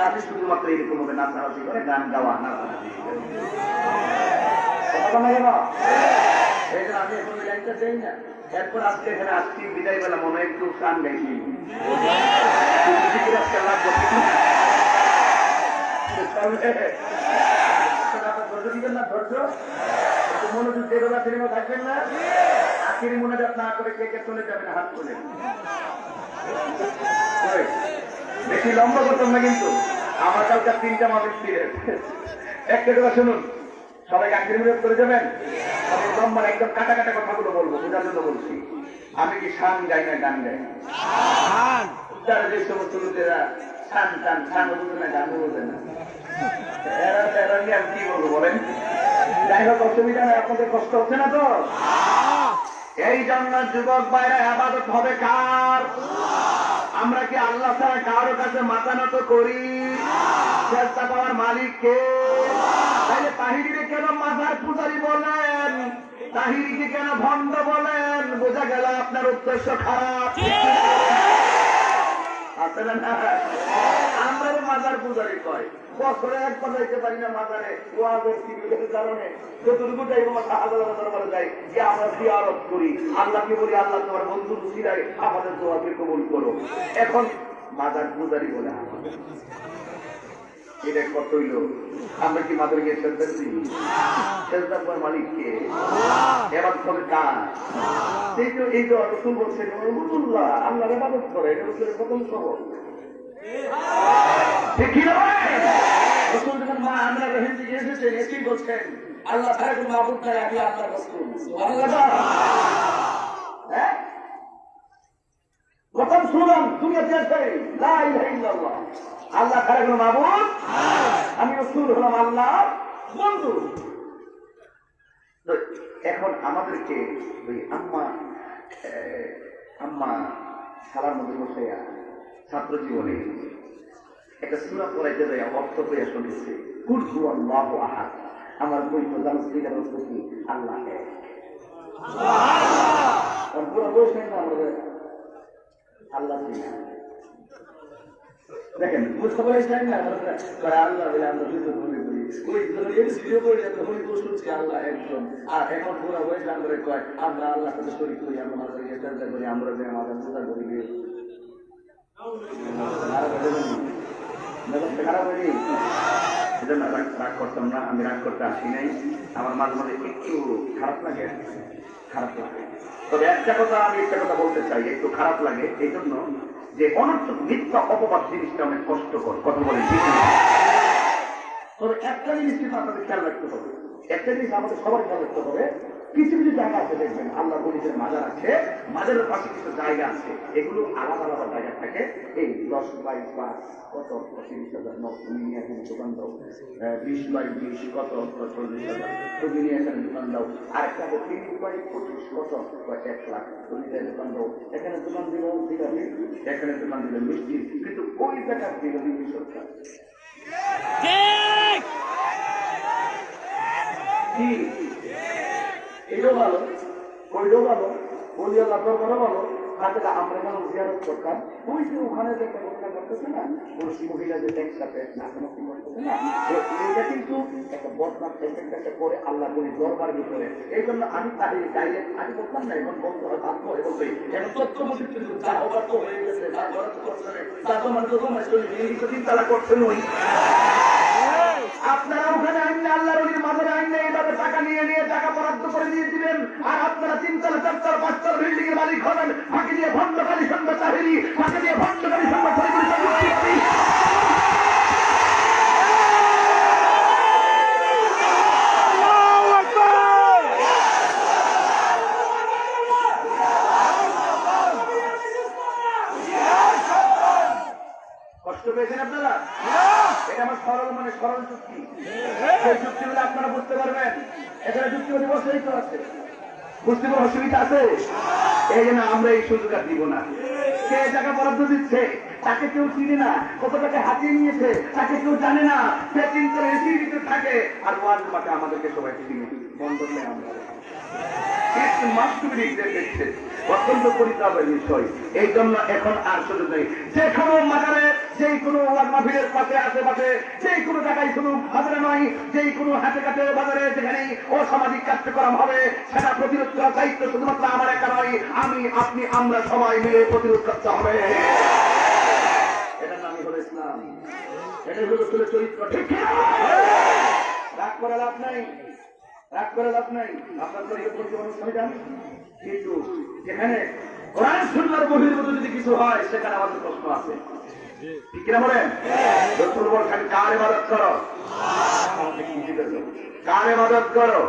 আমি শুধুমাত্র এরকম ভাবে নাচানাচি করে গান গাওয়া, নাচানাচি আমি এখন লাইনটা চাই না। এরপর আজকে এখানে আসছি বিদায় বেলা মনে একটু গান গাইছি, ধৈর্য দিবেন না, ধৈর্য একটু মনোযোগ দিয়ে সিনেমা থাকবেন না। আখিরি মোনাজাত না করে কে কে চলে যাবেন হাত তুলে। বেশি লম্বা করতাম না কিন্তু, আমার কালকে 3টা মাসের ছিলেন। একটা কথা শুনুন, সবাইকে আখিরি মোনাজাত করে যাবেন। আমি লম্বা একদম কাটা কাটা কথাগুলো বলবো, বোঝার জন্য বলছি। আমি কি শান গাই না গান গাই? যারা যে সমস্ত লোকেরা শান টান শান বোঝে না, গানও বোঝে না, এরা নিয়ে আমি কি বলবো বলেন? যাই হোক, অসুবিধা নেই, আপনাদের কষ্ট হচ্ছে না তো? এই জন্য যুবক ভাইরা, ইবাদত হবে কার? আমরা কি আল্লাহ ছাড়া কারো কাছে মাথা নত করি? চেষ্টা পাওয়ার মালিক কে? তাহলে তাহিরিকে কেন মাথার পূজারি বলেন? তাহিরিকে কেন ভণ্ড বলেন? বোঝা গেল আপনার উদ্দেশ্য খারাপ। আসলে না, আমরা মাজার পূজারি কয়, বছরে একবার যাইতে পারি না মাজারে, ওয়াজের শিবিরের কারণে যতটুকু যাই আমার শাহজালালের দরবারে যাই, যে আমরা জিয়ারত করি, আল্লাহকে বলি আল্লাহ তোমার বন্ধু রুচিরাই আমাদের দোয়াকে কবুল করো। এখন মাজার পূজারি বলে আমাদের এটা কত হইল? আমরা কি মাজারে গিয়ে সেজদা দিই? সেজদা করার মালিক কে? এবার তবে কার? এই তো রাসূল বলছেন আল্লাহর ইবাদত করে, এটা হচ্ছে প্রথম সবক। আমরা রহিম দিকে এসেছেন, এসেই বলছেন আল্লাহ ছাড়া কোনো মাবুদ নাই, আমি আল্লাহর রাসূল। প্রথম শুনলাম দুনিয়াতে এসে লা ইলাহা ইল্লাল্লাহ, আল্লাহ ছাড়া কোনো মাবুদ, আমি রাসূল হলাম আল্লাহর বন্ধু। এখন আমাদেরকে ওই আম্মা সালার মধ্যে বসাইয়া ছাত্র জীবনে একটা সূরা পড়াইতে যায়, অর্থ পেয়ে শুনেছে কুল হুয়াল্লাহু আহাদ। আমার বই তো জানার অর্থ কি? আল্লাহ এক। পুরো বই শুনে না আমাদের আল্লাহ চিনা। দেখেন বুঝতে পারছেন না, আল্লাহ বলে আমরা দুটো মনে করি, ওই ভিডিও করে তখন শুনছি আল্লাহ একজন। আর এখন পুরো বই গান করে কয় আমরা আল্লাহ সাথে শরীক করি, আমরা মাঝে গিয়ে চেষ্টা করি, আমরা যে আমাদের পূজা করি গিয়ে খারাপ হয়নি। সেজন্য রাগ করতাম না, আমি রাগ করতে আসি নাই। আমার মাঝে মাঝে একটু খারাপ লাগে, তবে একটা কথা বলতে চাই, একটু খারাপ লাগে এই জন্য যে অনর্থক মিথ্যা অপবাদ জিনিসটা অনেক কষ্টকর। কথা বলে তবে একটা জিনিস কিন্তু আপনাদের খেয়াল রাখতে হবে, একটা জিনিস আমাদের সবার খেয়াল রাখতে হবে, কিছু কিছু জায়গা আছে দেখবেন আল্লাহ বলিদের মাজার আছে, মাজারের পাশে কিছু জায়গা আছে, এগুলো আলাদা আলাদা জায়গা থাকে। এই 10/5 কত 30,000 তুমি নিয়ে এখানে দোকান দাও, 20/20 কত 40,000 তুমি নিয়ে এখানে দোকান দাও, আরেকটা 30/25 কত 1 লাখ তুমি দোকান দাও, এখানে দোকান দিল দিলামি, এখানে দোকান দিল মিষ্টি, কিন্তু ওই জায়গা দিল দিল্লি সরকার। কি এটাও ভালো, ওইটাও ভালো, বলি আল্লাহ দরবারও ভালো। হাতে আমরা যেন জিয়ারত করতাম, ওই যে ওখানে যে একটা ঘটনা করতেছে না, পুরুষ মহিলা যে একসাথে নাচানাচি করতেছে না, এটা কিন্তু একটা বদনাম একটা করে আল্লাহ বলি দরবার ভিতরে। এই জন্য আমি তাই ডাইরেক্ট আমি বলতাম না, এখন বলতে হয় বাধ্য হয়ে বলতে এখন তথ্যমন্ত্রী কিন্তু যা অবাধ্য হয়ে গেছে, যা বরাদ্দ করছে তা তোমার তো তোমার চিন্তা করছেন ওই আপনারা ওখানে আইনে আল্লাহর ওলির মাঝে আইনে এইভাবে টাকা নিয়ে নিয়ে টাকা বরাদ্দ করে দিয়ে দিবেন, আর আপনারা 3তলা 4তলা 5তলা বিল্ডিং এর মালিক হবেন। ফাঁকি দিয়ে ভণ্ডকারী সঙ্গে চাহিরি, ফাঁকি দিয়ে ভণ্ডকারী সঙ্গে কষ্ট পেয়েছেন আপনারা? এটা আমার সরল মানে সরল যুক্তি, সেই যুক্তিগুলো আপনারা বুঝতে পারবেন। এখানে যুক্তিগুলি বসেই তো আছে, বুঝতে কোনো অসুবিধা আছে? এই জন্য আমরা এই সুযোগ আর দিব না। কে টাকা বরাদ্দ দিচ্ছে তাকে কেউ চিনি না, কত টাকা হাতিয়ে নিয়েছে তাকে কেউ জানে না, সে চিন্তা এসির ভিতরে থাকে, আর ওয়াজ মাঠে আমাদেরকে সবাইকে চিনি বন্ধন নেই। আমরা অত্যন্ত পরিতাপের বিষয়। এই জন্য এখন আর সুযোগ নেই। যে কোনো মাজারে, যে কোনো মাহফিলের পাশে আশেপাশে, যে কোনো জায়গায় শুধু বাজারে নয়, যে কোনো হাতে কাটে বাজারে যেখানেই অসামাজিক কার্যক্রম হবে, সেটা প্রতিরোধ করার দায়িত্ব শুধুমাত্র আমার একা নয়, আমি আপনি আমরা সবাই মিলে প্রতিরোধ করতে হবে। এটার নামই হলো ইসলাম, এটাই হলো চরিত্র। ঠিক রাগ করে লাভ নাই, রাগ করে লাভ নাই। আপনার তো অনুষ্ঠানে যান, কিন্তু যেখানে কোরআন সুন্নাহর বহির্ভূত যদি কিছু হয় সেখানে আমাদের প্রশ্ন আছে। ঠিক কিনা বলেন? রসুল বলছেন কার ইবাদত করো, কার ইবাদত করো।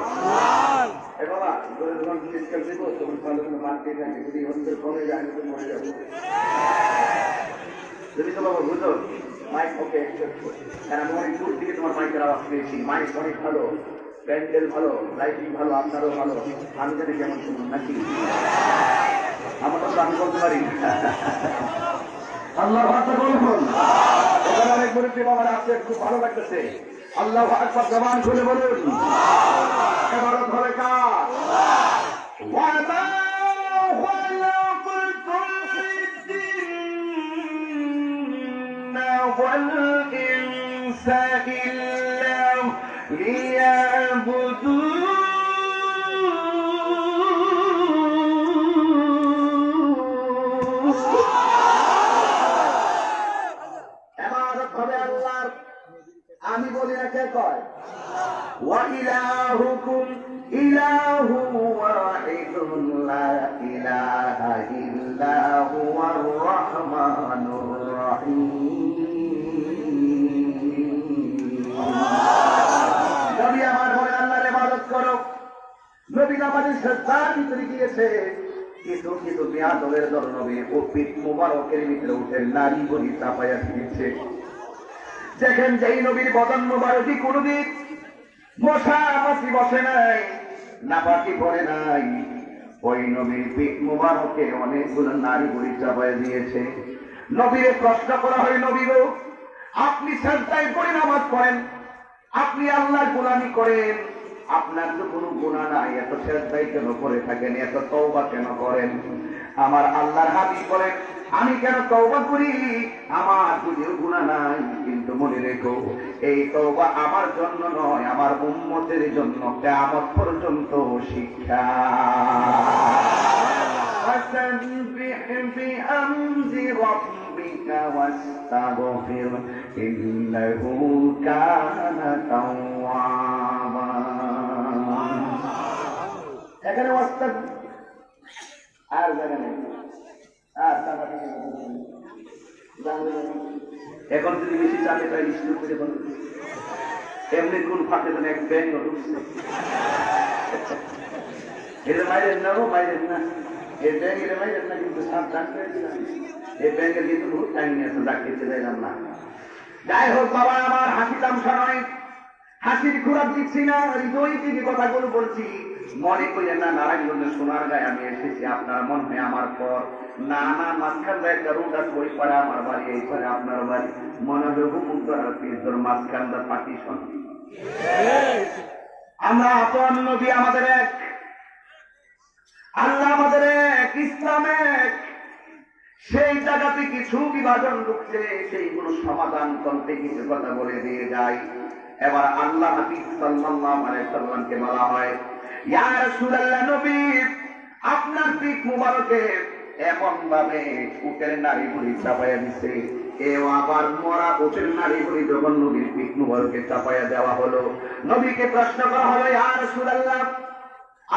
এ বাবা যখন শীতকাল দিব তখন ভালো কোনো মানতে থাকে, যদি অন্তর কমে যায় আমি তো মরে যাবো। যদি তো বাবা বুঝো মাইক ওকে কারণ আমি অনেক দূর থেকে তোমার মাইকের আওয়াজ পেয়েছি, মাইক অনেক ভালো, প্যান্ডেল ভালো, লাইটিং ভালো, আপনারও ভালো, আমি জানি কেমন শুনুন নাকি আমার কথা আমি বলতে পারি। আল্লাহ ভাষা বলুন, এখানে অনেক গরিব বাবার আছে, খুব ভালো লাগতেছে। আল্লাহ আকবার জবান খুলে বলুন। এবার ধরে কাজ আমি বলি না কে কয়? ওয়া ইলাহুকুম ইলাহু ওয়াহিদুন লা ইলাহা ইল্লা হুয়ার রাহমানুর রহিম। নবী আমার বলে আল্লাহর ইবাদত করো। নবী নামাজের সিজদার ভিতরে গিয়েছে, কিন্তু কিন্তু বিয়াদবের দর নবী ও পিঠ মুবারকের ভিতরে উঠে নারী বলি চাপাইয়া দিয়েছে। দেখেন যেই নবীর বদন মুবারকি কোনদিন মশা মাছি বসে নাই, নাপাকি পড়ে নাই, ওই নবীর পিঠ মুবারকে অনেকগুলো নারী বলি চাপাইয়া দিয়েছে। নবীরে প্রশ্ন করা হয়, নবী গো আপনি সিজদায় পড়ে নামাজ পড়েন, আপনি আল্লাহর গোলামি করেন, আপনার তো কোনো গুনাহ নাই, এত সিজদায় কেন করে থাকেন, এত তওবা কেন করেন? আমার আল্লাহর হাবিব বলেন আমি কেন তওবা করি? আমার যদিও গুনাহ নাই, কিন্তু মনে রেখো এই তওবা আমার জন্য নয়, আমার উম্মতের জন্য কিয়ামত পর্যন্ত শিক্ষা। فسبح بحمد ربك واستغفر إنه كان توابا। এখানে ওয়াস্তাগফির আর জায়গা নেই, আর টাকা থেকে এখন যদি বেশি চাপে তাই শুরু করে বলুন, এমনি কোন ফাঁকে যেন এক ব্যাংক ঢুকছে। এটা মাইরেন না, মাইরেন না, এই ব্যাংকের মাইরেন না, কিন্তু সাবধান করে দিলাম। এই ব্যাংকের কিন্তু বহুত কাহিনী আছে, ডাকিতে চাইলাম না। যাই হোক বাবা, আমার হাসি তামসা নয়, হাসির খোরাক দিচ্ছি না, হৃদয় থেকে কথাগুলো বলছি। মনে করেন না নারায়ণগঞ্জের সোনার গায়ে আমি এসেছি, আপনার মন হয় আমার পর। না না, মাঝখানটা একটা রোড আছে, ওই পারে আমার বাড়ি, এই পারে আপনার বাড়ি। মনে হয় মুগ্ধ আর পিস্তর মাঝখানটা পার্টিশন। আমরা আপন, নবী আমাদের এক, আল্লাহ আমাদের এক, ইসলাম এক। সেই জায়গাতে কিছু বিভাজন ঢুকছে, সেইগুলো সমাধান করতে কিছু কথা বলে দিয়ে যায়। এবার আল্লাহ হাবিব সাল্লাল্লাহু আলাইহি সাল্লামকে বলা হয়, ইয়া রাসূলুল্লাহ, নবী আপনার পিঠ মুবারকে এমন ভাবে উটের নাড়ি ভুঁড়ি চাপাইয়া দিছে, এও আবার মরা উটের নাড়ি ভুঁড়ি যখন নবীর পিঠ মুবারকে চাপাইয়া দেওয়া হলো, নবীকে প্রশ্ন করা হলো, ইয়া রাসূলুল্লাহ,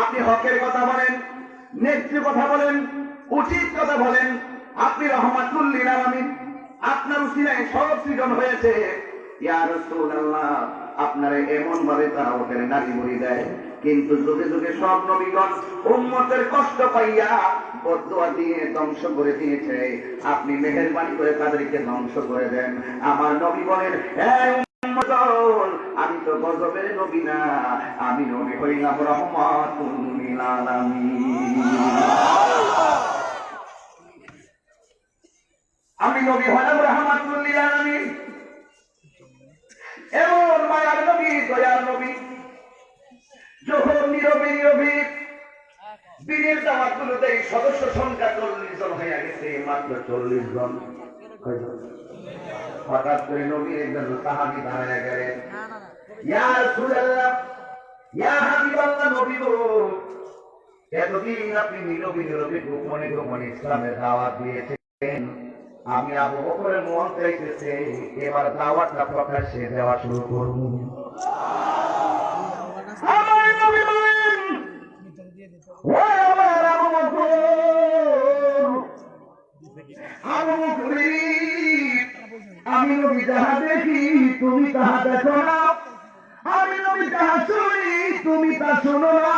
আপনি হকের কথা বলেন, ন্যায্য কথা বলেন, উচিত কথা বলেন, আপনি রহমাতুল লিল আলামিন, আপনার উসিলায় সব সৃজন হয়েছে। ইয়া রাসূলুল্লাহ, আপনারে এমন ভাবে তারা ওখানে নারী ভুঁড়ি দেয়, কিন্তু যুগে যুগে সব নবীগণ উম্মতের কষ্ট পাইয়া বদদুয়া দিয়ে ধ্বংস করে দিয়েছে, আপনি মেহেরবানি করে তাদেরকে ধ্বংস করে দেন। আমার নবী বলেন, আমি তো গজবের নবী না, আমি নবী হইলাম রহমাতুল লিল আলামিন। আমি নবী হলাম রহমাতুল লিল আলামিন। এমন মায়ার নবী, দয়ার নবী, যখন নীরবে নীরবে বীরের দাওয়াতগুলোতে সদস্য সংখ্যা 40 জন হয়ে গেছে, মাত্র 40 জন। হঠাৎ করে নবী একজন সাহাবী দাঁড়ায় গেলেন, ইয়া রাসূলুল্লাহ, ইয়া হাবিবাল্লাহ, নবী গো, এতদিন আপনি নীরবে নীরবে গোপনে গোপনে ইসলামের দাওয়াত দিয়েছেন, আমি আবু বকরের মন চাইতেছে এবার দাওয়াতটা প্রকাশ্যে দেওয়া শুরু করব। আমার নবী বলেন, ও আমার আবু বকর, আবু বকর, আমি নবী যাহা দেখি তুমি তাহা দেখো না, আমি নবী যাহা শুনি তুমি তা শোনো না,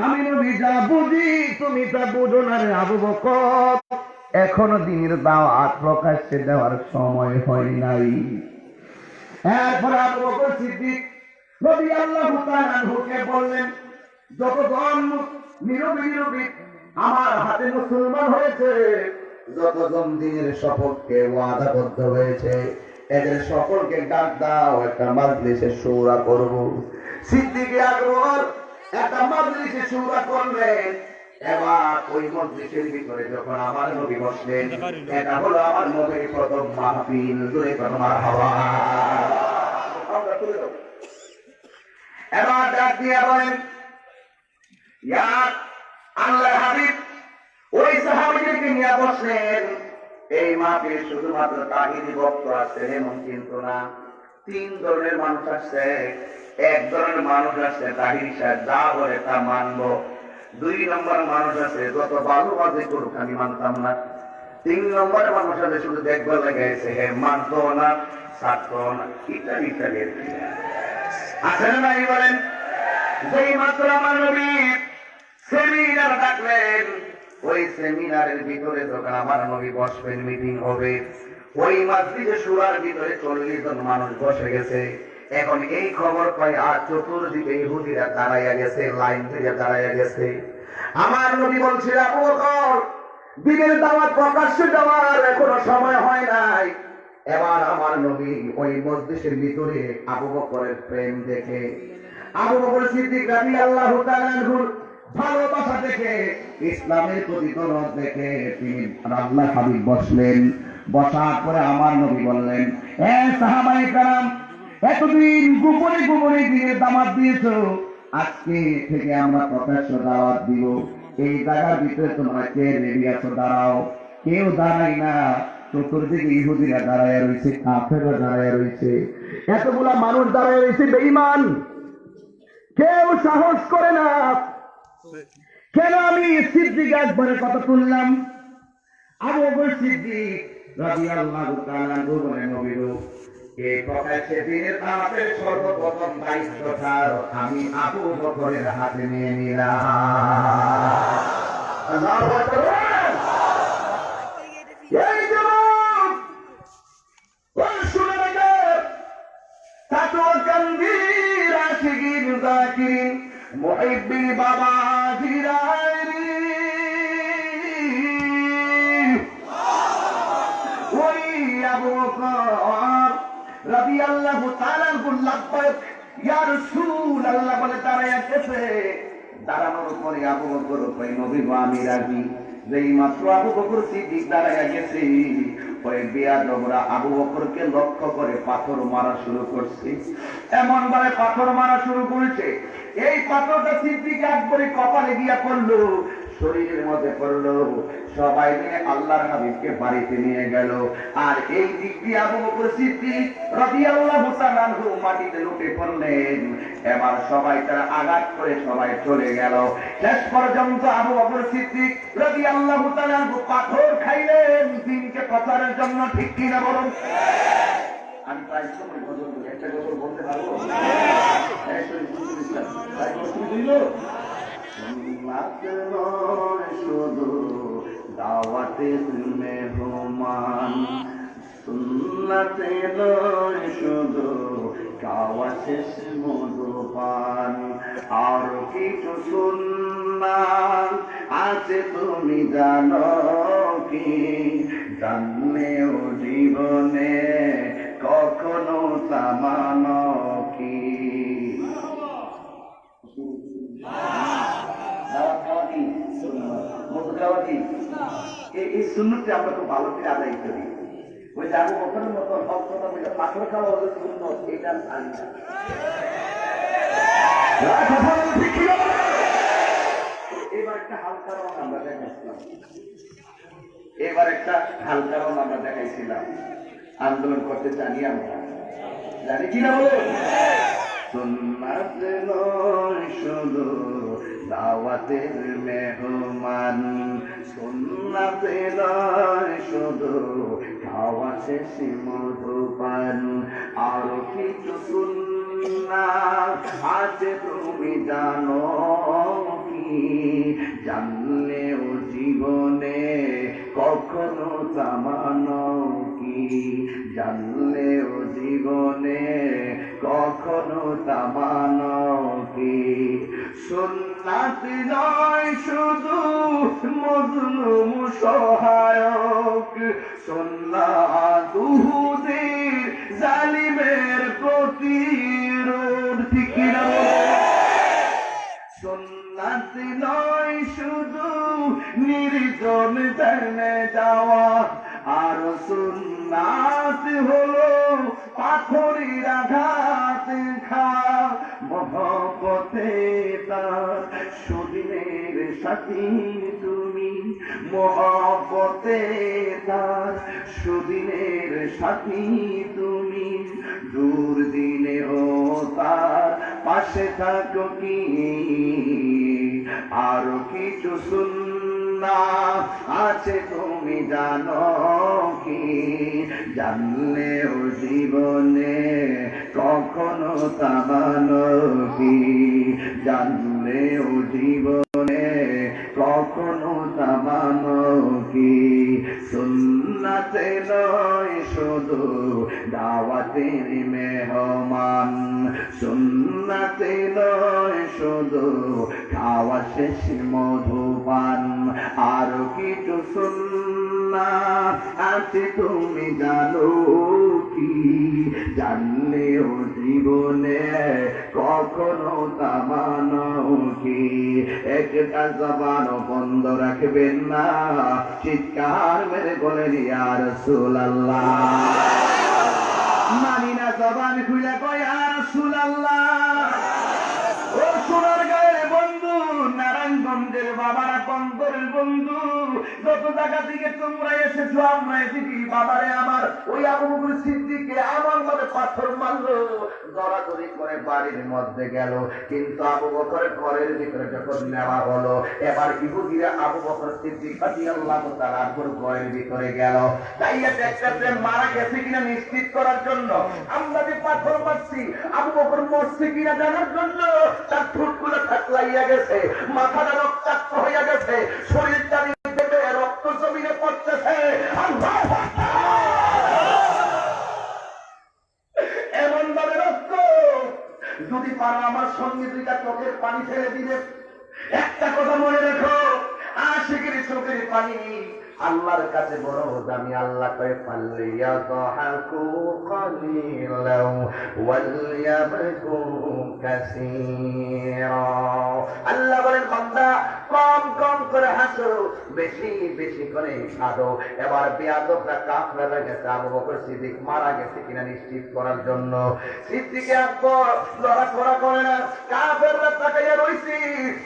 আমি নবী যা বুঝি তুমি তা বুঝো না রে আবু বকর, এখনো দিনের দাওয়াত প্রকাশ্যে দেওয়ার সময় হয় নাই। এরপর আবু বকর সিদ্দিক রাদিয়াল্লাহু তাআলা আনহুকে বললেন, যতজন নীরবে নীরবে আমার হাতে মুসলমান হয়েছে, যতজন দিনের সপক্ষে ওয়াদাবদ্ধ হয়েছে, এদের সকলকে ডাক দাও, একটা মাজলিসে শুরা করব। সিদ্দিক আকবর একটা মাজলিসে শুরা করলেন। এবার ওই মজলিসের ভিতরে যখন আমার নবী বসলেন, এটা হলো আমার নবীর প্রথম মাহফিল। জোরে প্রথম মারহাবা। এবার ডাক দিয়ে বলেন, ইয়া আল্লাহর হাবিব, ওই সাহাবীদেরকে নিয়ে বসলেন। এই মাহফিলে শুধুমাত্র তাহিরি বক্তা আসছে এমন কিন্তু না, 3 ধরনের মানুষ আসছে। এক ধরনের মানুষ আসছে তাহিরি সাহেব যা বলে তা মানবো। 2 নম্বর মানুষ আছে যত ভালো বাজে করুক আমি মানতাম না। 3 নম্বরের মানুষ আছে শুধু দেখবার লেগেছে, হে মানতো না, ছাড়তো না, ইত্যাদি ইত্যাদি আছে না নাই বলেন। যেই মাত্র আমার নবী সেমিনার ডাকলেন, ওই সেমিনারের ভিতরে যখন আমার নবী বসবেন, মিটিং হবে, ওই মাজলিসে শুরার ভিতরে 40 জন মানুষ বসে গেছে। এখন এই খবর পাই আর চতুর্দিকে ইহুদিরা দাঁড়াইয়া গেছে, লাইন ধরে দাঁড়াইয়া গেছে। আমার নবী বলছিল, আবু বকর, দিনের দাওয়াত প্রকাশ্যে দেওয়ার এখনো সময় হয় নাই। এবার আমার নবী ওই মজলিসের ভিতরে আবু বকরের প্রেম দেখে, আবু বকর সিদ্দিক রাদিয়াল্লাহু তাআলা আনহুর ভালোবাসা দেখে, ইসলামের প্রতি দরদ দেখে তিনি আল্লাহর হাবিব বসলেন। বসার পরে আমার নবী বললেন, এ সাহাবায়ে কেরাম, এতদিন গোপনে গোপনে দিনের দাওয়াত দিয়েছো, আজকে থেকে আমরা প্রকাশ্য দাওয়াত দিব। এই জায়গার ভিতরে তোমরা কে রেডি আছো? দাঁড়াও। কেউ দাঁড়ায় না, চতুর্দিকে ইহুদিরা দাঁড়ায় রয়েছে, কাফেররা দাঁড়ায় রয়েছে, এতগুলা মানুষ দাঁড়ায় রয়েছে বেঈমান, কেউ সাহস করে না। কেন আমি সিদ্দিক একবারের কথা তুললাম? আবু বকর সিদ্দিক রাদিয়াল্লাহু তাআলা আনহু বলেন, নবী গো, এই প্রকাশ্যে দিনের দাওয়াতের সর্বপ্রথম দায়িত্বটা আমি আবু বকরের হাতে নিয়ে নিলাম। আল্লাহু আকবার। এই যুবক, ওই শুনে রেখে তাকওয়া কান্দির আশিকিন যাকিরিন মুহিব্বিন বাবা জিরাইরি ওই আবু বকর রাদিয়াল্লাহু তাআলা লাব্বাইক ইয়া রাসূলুল্লাহ বলে দাঁড়ায় গেছে। দাঁড়ানোর পরে আবু বকর কই নবী গো আমি রাজি। যেই মাত্র আবু বকর সিদ্দিক দাঁড়ায় গেছে, ওই বেয়াদবরা আবু বকরকে লক্ষ্য করে পাথর মারা শুরু করছে। এমন ভাবে পাথর মারা শুরু করেছে, এই পাথরটা সিদ্দিক একবারে কপালে গিয়া পড়লো, শরীরের মধ্যে পড়লো। সবাই মিলে আল্লাহর হাবিবকে বাড়িতে নিয়ে গেল। আর এই দিক দিয়ে আবু বকর সিদ্দিক রাদিয়াল্লাহু তাআলা আনহু মাটিতে লুটে পড়লেন। এবার সবাই তারা আঘাত করে সবাই চলে গেল। শেষ পর্যন্ত আবু বকর সিদ্দিক রাদিয়াল্লাহু তাআলা আনহু পাথর খাইলেন দিনকে প্রচারের জন্য। ঠিক কিনা বলুন? আমি প্রায় সময় গজল বলি, একটা গজল বলতে পারবো? শুধু দাওয়াতের মেহমান, সুন্নাতে নয় শুধু খাওয়া শেষ মধুপান। আর কিছু সুন্নাত আছে তুমি জানো কি? জানলেও জীবনে কখনো তা মানো কি? এই সুন্নতটি আমরা খুব ভালো করে আদায় করি। ওই যে আবু বকরের মতো ভক্ততা বলে পাথর খাওয়া হলো সুন্নত, এটা জানি না। এবার একটা হালকা রং আমরা দেখাইছিলাম, আন্দোলন করতে জানি আমরা, জানি কিনা বলো? সুন্নাত নয় শুধু দাওয়াতের মেহমান, সুন্নাতে নয় শুধু খাওয়া শেষে মধুপান। আরো কিছু সুন্নাত আছে তুমি জানো কি? জানলেও জীবনে কখনো তা মানো কি? জানলেও জীবনে কখনো তা মানো কি? সুন্নাত নয় শুধু মজলুম সহায়ক, সুন্নাত উহুদের জালিমের প্রতিরোধ। ঠিক কিনা? সুন্নাত নয় শুধু নির্জন জেনে যাওয়া, আর সুন্নাত হলো পাথরের আঘাত খা। মহব্বতে তার সুদিনের সাথী তুমি, মহব্বতে তার সুদিনের সাথী তুমি। দুর্দিনেও তার পাশে থাকো কি? আরো কিছু সুন্নাত আছে তুমি জানো কি? জানলেও জীবনে কখনো তা মানো কি? জানলেও জীবনে কখনো তা মানো কি? সুন্নাতে নয় শুধু দাওয়াতের মেহমান, সুন্নাতে নয় শুধু খাওয়া শেষ মধুপান। আরো কিছু সুন্নাত আছে তুমি জানো কি? জানলেও জীবনে কখনো তা মানো কি? একটা জবান বন্ধ রাখবেন না, চিৎকার মেরে বলেন ইয়া রাসূলুল্লাহ। মানি না জবান খুলে কয় ইয়া রাসূলুল্লাহ। ও সোনার গায়ের বন্ধু, নারায়ণগঞ্জের বাবারা, কন্দরের বন্ধু, যত জায়গা থেকে তোমরা এসেছো আমরা এসেছি। বাবারে আমার ওই আবু বকর সিদ্দিককে আমার মধ্যে পাথর মারলো, দরাদরি করে বাড়ির মধ্যে গেল। কিন্তু আবু বকরের ঘরের ভিতরে যখন নেওয়া হলো, এবার ইহুদিরা আবু বকর সিদ্দিক রাদিয়াল্লাহু তাআলা আনহুর ঘরের ভিতরে গেল। তাইয়া দেখতে মারা গেছে কিনা নিশ্চিত করার জন্য আমরা যে পাথর মারছি, আবু বকর মরছে কিনা জানার জন্য তার ঠোঁটগুলো থাকলাইয়া গেছে, মাথাটা রক্তাক্ত হইয়া গেছে, শরীরটা থেকে রক্ত জমিনে পড়তেছে। এমন ভাবে রক্ত, যদি পারো আমার সঙ্গে দুইটা চোখের পানি ফেলে দিবে। একটা কথা মনে রেখো, আশিকের চোখের পানি আল্লাহর কাছে বড় দামি। আল্লাহ কয়ে পারলে ইয়াদহাকু কালিলাও ওয়ালয়াবকু কাসীরা। আল্লাহ বলেন বান্দা কম কম করে হাসো, বেশি বেশি করে কাঁদো। এবার বেয়াদবরা কাফেররা গেছে আবু বকর সিদ্দিক মারা গেছে কিনা নিশ্চিত করার জন্য। সিদ্দিক আকবর লড়াচড়া করে না, কাফেররা তাকাইয়া রইছে।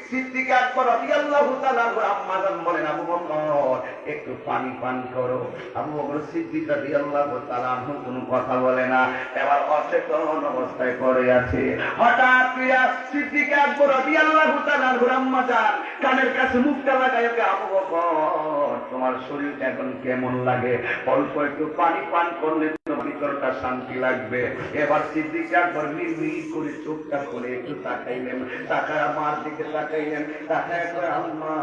সিদ্দিক আকবর রাদিয়াল্লাহু তাআলা আম্মা জান বলেন আবু বকর একটু পানি পান করো। আবু বকর সিদ্দিক রাদিয়াল্লাহু তাআলা কোনো কথা বলে না, এবার অচেতন অবস্থায় পড়ে আছে। হঠাৎ ক্রিয়া সিদ্দিক আকবর রাদিয়াল্লাহু তাআলা আম্মা জান কানের কাছে মুখটা লাগায়, আবু বকর তোমার শরীরটা এখন কেমন লাগে? অল্প একটু পানি পান করলে তোমার ভিতরটা শান্তি লাগবে। এবার সিদ্দিক আকবর মিরমির করে চোখটা খুলে একটু তাকাইলেন, তাকায় আমার দিকে তাকাইলেন, তাকায় করে আম্মা,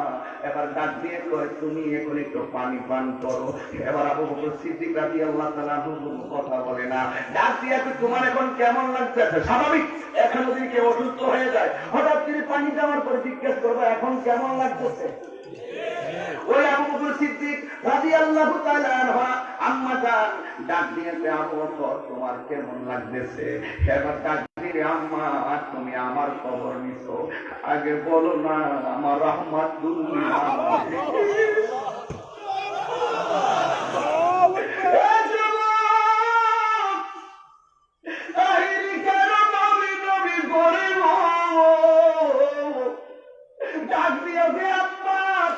এবার ডাক দিয়ে কয় তুমি এখন একটু পানি পান করো। এবার আবু বকর সিদ্দিক রাদিয়াল্লাহু তাআলা কোনো কথা বলে না, ডাক দিয়ে তোমার এখন কেমন লাগতেছে? স্বাভাবিক, এখন যদি কেউ অসুস্থ হয়ে যায় হঠাৎ করে পানি দেওয়ার পরে জিজ্ঞেস করবো এখন কেমন লাগতেছে। ওই আবু বকর সিদ্দিক রাদিয়াল্লাহু তাআলা আম্মা জান ডাক দিয়ে আবু বকর তোমার কেমন লাগতেছে? এবার ডাক দিয়ে আম্মা তুমি আমার খবর নিছো, আগে বলো না আমার রাহমাতুল্লিল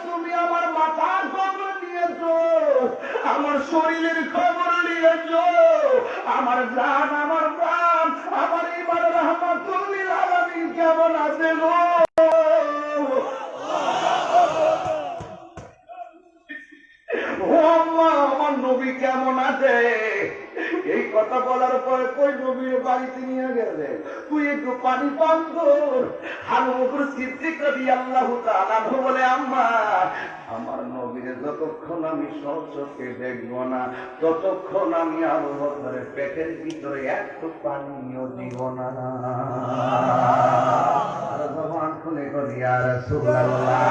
তুমি আমার মাথার খবর নিয়েছো, আমার শরীরের খবর নিয়েছো, আমার জান আমার প্রাণ আমার ইমান রাহমাতুল্লিল আলামিন কেমন আছে গো? আমার নবী কেমন আছে? এই কথা বলার পরে কই নবীর বাড়িতে নিয়ে গেলে তুই একটু পানি পান কর। আবু বকর সিদ্দিক রাদিয়াল্লাহু তাআলা বলে আম্মা আমার নবীর যতক্ষণ আমি সচক্ষে দেখবো না ততক্ষণ আমি আবু বকরের পেটের ভিতরে একটু পানিও দিব না। আর জবান খুলে করি ইয়া রাসূলুল্লাহ।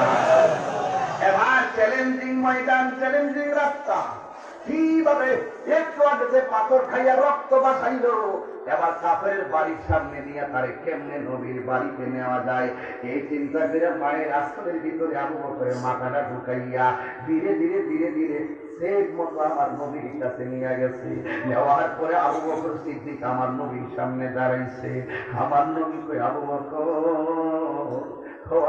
এবার চ্যালেঞ্জিং ময়দান, চ্যালেঞ্জিং রাস্তা, কিভাবে একটু আগে পাথর খাইয়া রক্ত বাসাইল, এবার কাফের বাড়ির সামনে নিয়ে তারে কেমনে নবীর বাড়িতে নেওয়া যায় এই চিন্তা করে মায়ের আশ্রমের ভিতরে আবু বকরের মাথাটা ঢুকাইয়া ধীরে ধীরে ধীরে ধীরে সেই মতো আমার নবীর কাছে নিয়ে গেছে। নেওয়ার পরে আবু বকর সিদ্দিক আমার নবীর সামনে দাঁড়াইছে। আমার নবী কই আবু বকর,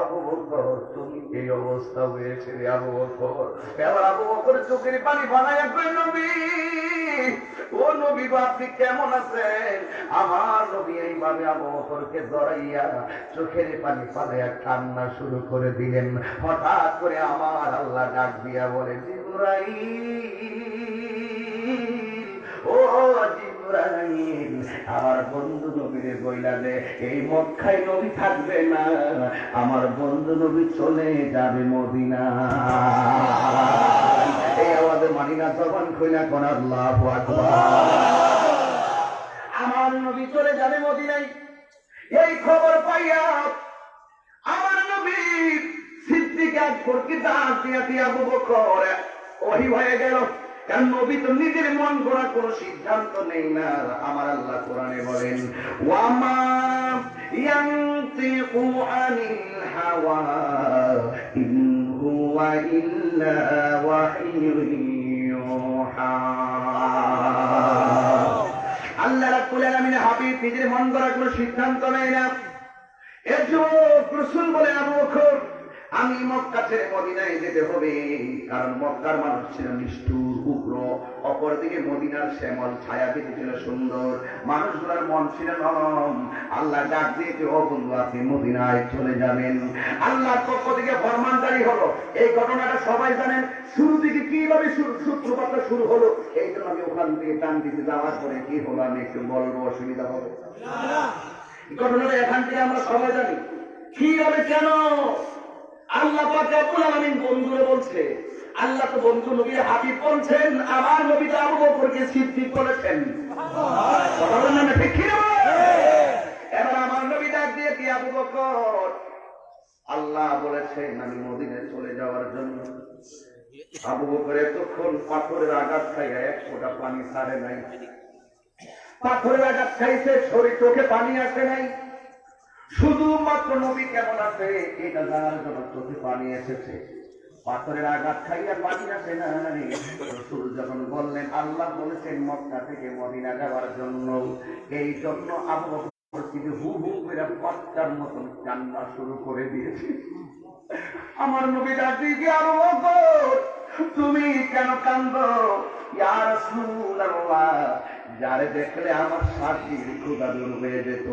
আবু বকর তুমি এই অবস্থা হয়েছে রে আবু বকর। এবার আবু বকর চোখের পানি বানাইয়া কই নবী, ও নবী আপনি কেমন আছেন? আমার নবী এইভাবে আবু বকরকে জড়াইয়া চোখের পানি পালাইয়া কান্না শুরু করে দিলেন। হঠাৎ করে আমার আল্লাহ ডাক দিয়া বলে জিবরাইল, ও জিবরাইল আমার বন্ধু নবীরে বইলা দে এই মক্কায় নবী থাকবে না, আমার বন্ধু নবী চলে যাবে মদিনা। এই আওয়াজে মানি না, জবান খুইলা কোন আল্লাহু আকবার। আমার নবী চলে যাবে মদিনায়, এই খবর পাইয়া আমার নবী সিদ্দিক আকবরকে ডাক দিয়া দিয়া আবু বকর ওহী হয়ে গেল। কারণ নবী তো নিজের মন গড়া কোনো সিদ্ধান্ত নেই না। আমার আল্লাহ কোরআনে বলেন ওয়ামা ইয়ানতিকু আনিল হাওয়া ইন হুয়া ইল্লা ওয়াহয়ুন ইউহা। আল্লাহ রাব্বুল আলামিন হাবিব নিজের মন গড়া কোনো সিদ্ধান্ত নেয় না। এর জন্য রাসূল বলে আবু বকর আমি মক্কা ছেড়ে মদিনায় যেতে হবে, কারণ মক্কার মানুষ ছিল নিষ্ঠুর উগ্র, অপরদিকে মদিনার শ্যামল ছায়া পেতে ছিল সুন্দর, মানুষগুলোর মন ছিল নরম। আল্লাহ ডাক দিয়েছে ও বন্ধু আপনি মদিনায় চলে যাবেন। আল্লাহর পক্ষ থেকে ফরমানজারি হলো। এই ঘটনাটা সবাই জানেন, শুরু থেকে কিভাবে সূত্রপাতটা শুরু হলো। এই জন্য আমি ওখান থেকে টান দিতে যাওয়ার পরে কি হলো আমি একটু বলবো, অসুবিধা হবে? ঘটনাটা এখান থেকে আমরা সবাই জানি। কি হবে কেন? আল্লাহ পাক রব্বুল আলামিন বন্ধুরে বলছে, আল্লাহ তো বন্ধু নবী হাবিব বলছেন, আমার নবী তো আবু বকরকে সিদ্দিক বলেছেন। কথার নামে ঠিক কি না? এবার আমার নবী ডাক দিয়ে কি, আবু বকর, আল্লাহ বলেছেন আমি মদিনায় চলে যাওয়ার জন্য। আবু বকর এতক্ষণ পাথরের আঘাত খাইয়া এক ফোঁটা পানি ছাড়ে নাই। পাথরের আঘাত খাইছে, শরীর চোখে পানি আসে নাই। শুধুমাত্র নবী কেমন আছে এটা জানার জন্য চোখে পানি এসেছে। পাথরের আঘাত খাইয়া পানি আসে না। রাসূল যখন বললেন আল্লাহ বলেছেন মক্কা থেকে মদিনা যাওয়ার জন্য, এই জন্য আবু বকর কিন্তু হু হু করে বাচ্চার মতন কান্না শুরু করে দিয়েছে। আমার নবী ডাকি কি, আবু বকর তুমি কেন কান্দো? ইয়া রাসূলুল্লাহ, যারে দেখলে আমার শান্তির ক্ষুধা দূর হয়ে যেত,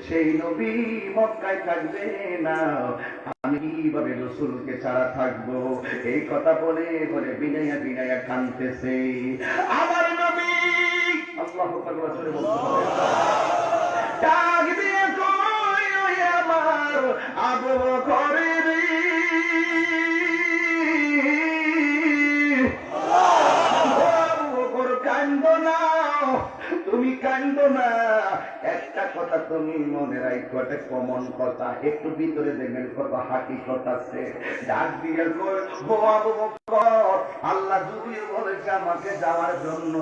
সেই নবী মক্কায় থাকবে না, আমি কিভাবে রাসূলকে ছাড়া থাকবো? এই কথা বলে বলে বিনাইয়া বিনাইয়া কাঁদতেছে আমার নবী। আল্লাহু আকবার জোরে বলতে হবে। ডাক দিয়ে কই, ওই আমার আবু বকর রে, কান্দো না, তুমি কান্দো না। একটা কথা তুমি মনে রাখো, একটা কমন কথা, একটু ভিতরে দেখবেন কত হাকিকত আছে। ডাক দিয়ে কই, ও আবু বকর, আল্লাহ যদিও বলেছে আমাকে যাওয়ার জন্য,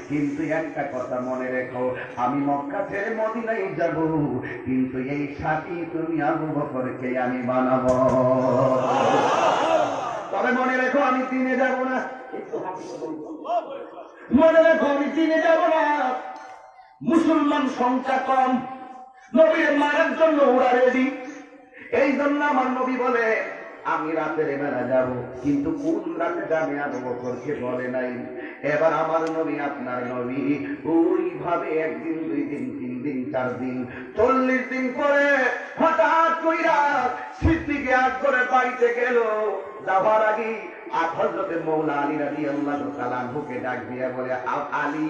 কিন্তু একটা কথা মনে রেখো, আমি মক্কা ছেড়ে মদিনায় যাব, কিন্তু এই সাথী তুমি আবু বকরকে আমি বানাবো। তবে মনে রেখো আমি দিনে যাব না। মনে রেখো আমি দিনে যাব না। মুসলমান সংখ্যা কম, নবীর মারার জন্য ওরা রেডি। এই জন্য আমার নবী বলে আমি রাতের বেলা যাব, কিন্তু কোন রাতে যাবে আবু বকরকে বলে নাই। এবার আমার নবী আপনার নবী ওইভাবে একদিন, দুই দিন, তিন দিন, 4 দিন, 40 দিন পরে হঠাৎ কইরা সিদ্দিকে আগ করে বাড়িতে গেল। যাবার আগে হযরতে মওলা আলী রাদিয়াল্লাহু তাআলা আনহুকে ডাক দিয়া বলে, আলী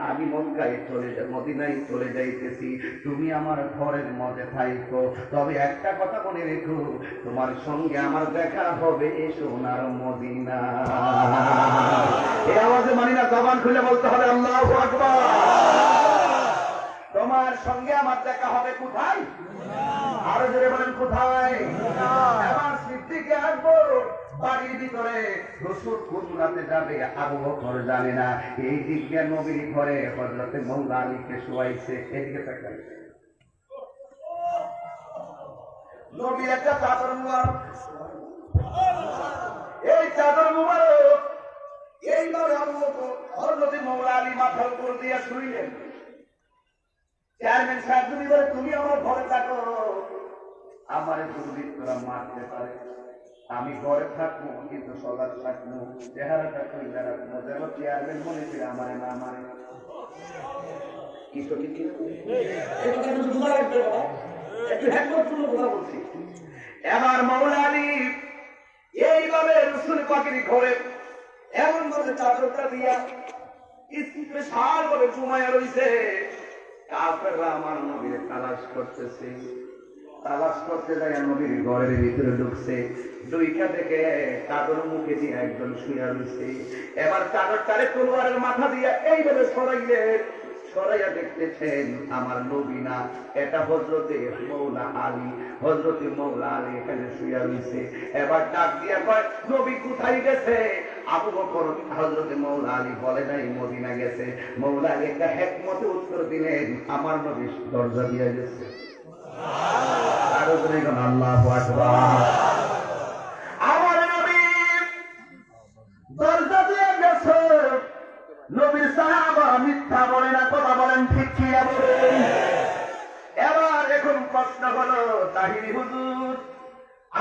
আমি মক্কায় চলে যাব, মদিনায় চলে যাইতেছি, তুমি আমার ঘরের মধ্যে থাইকো, তবে একটা কথা মনে রেখো, তোমার সঙ্গে আমার দেখা হবে সোনার মদিনা। এই আওয়াজে মানি না, জবান খুলে বলতে হবে আল্লাহু আকবার। তোমার সঙ্গে আমার দেখা হবে কোথায়? আরো জোরে বলেন কোথায়? এবার সিদ্দিকে আসবো বাড়ির ভিতরে। রাসূল কোন রাতে যাবে আবু বকর জানে না। এই দিক দিয়ে নবীর ঘরে হযরতে মওলা আলীকে শুয়াইছে। এদিকে তাকাই, নবী একটা চাদর মুবারক, এই চাদর মুবারক এইভাবে আবু বকর হযরতে মওলা আলী মাথার উপর দিয়ে শুইলেন। চেয়ারম্যান সাহেব তুমি বলে তুমি আমার ঘরে থাকো, আমার দুর্বৃত্তরা মারতে পারে, আমি ঘরে থাকবো কিন্তু সজাগ থাকবো, চেহারাটা খুলে রাখবো, যেন চেয়ারম্যান মনে করে আমারে না মারে। কি সঠিক কি একটু হ্যাকমতপূর্ণ কথা বলছি। এবার মওলা আলী এইভাবে রাসূল পাকের ঘরে এমন ভাবে চাদরটা দিয়া স্পেশাল করে ঘুমায়া রইছে। কাফেররা আমার নবীর তালাশ করতেছে, তালাশ করতে যায় নবীর ঘরের ভিতরে ঢুকছে। দুইটা থেকে চাদর মুখে দিয়ে একজন শুয়ে রয়েছে। এবার চাদরটারে তলোয়ারের মাথা দিয়ে এইভাবে সরাইলেন, সরাইয়া দেখতেছেন আমার নবী না, এটা হযরতে মওলা আলী। হযরতে মওলা আলী এখানে শুয়ে রয়েছে। এবার ডাক দিয়া কয়, নবী কোথায় গেছে? আবু বকর হযরতে মওলা আলী বলে নাই মদিনা গেছে। মওলা আলী একটা হিকমতে উত্তর দিলেন, আমার নবী দরজা দিয়ে গেছে। আরো জোরে বলেন আল্লাহু আকবার। আমার নবী দরজা দিয়ে গেছে। নবীর সাহাবা মিথ্যা বলে না, কথা বলেন ঠিক কি বলেন? এবার এখন প্রশ্ন হলো, তাহিরি হুজুর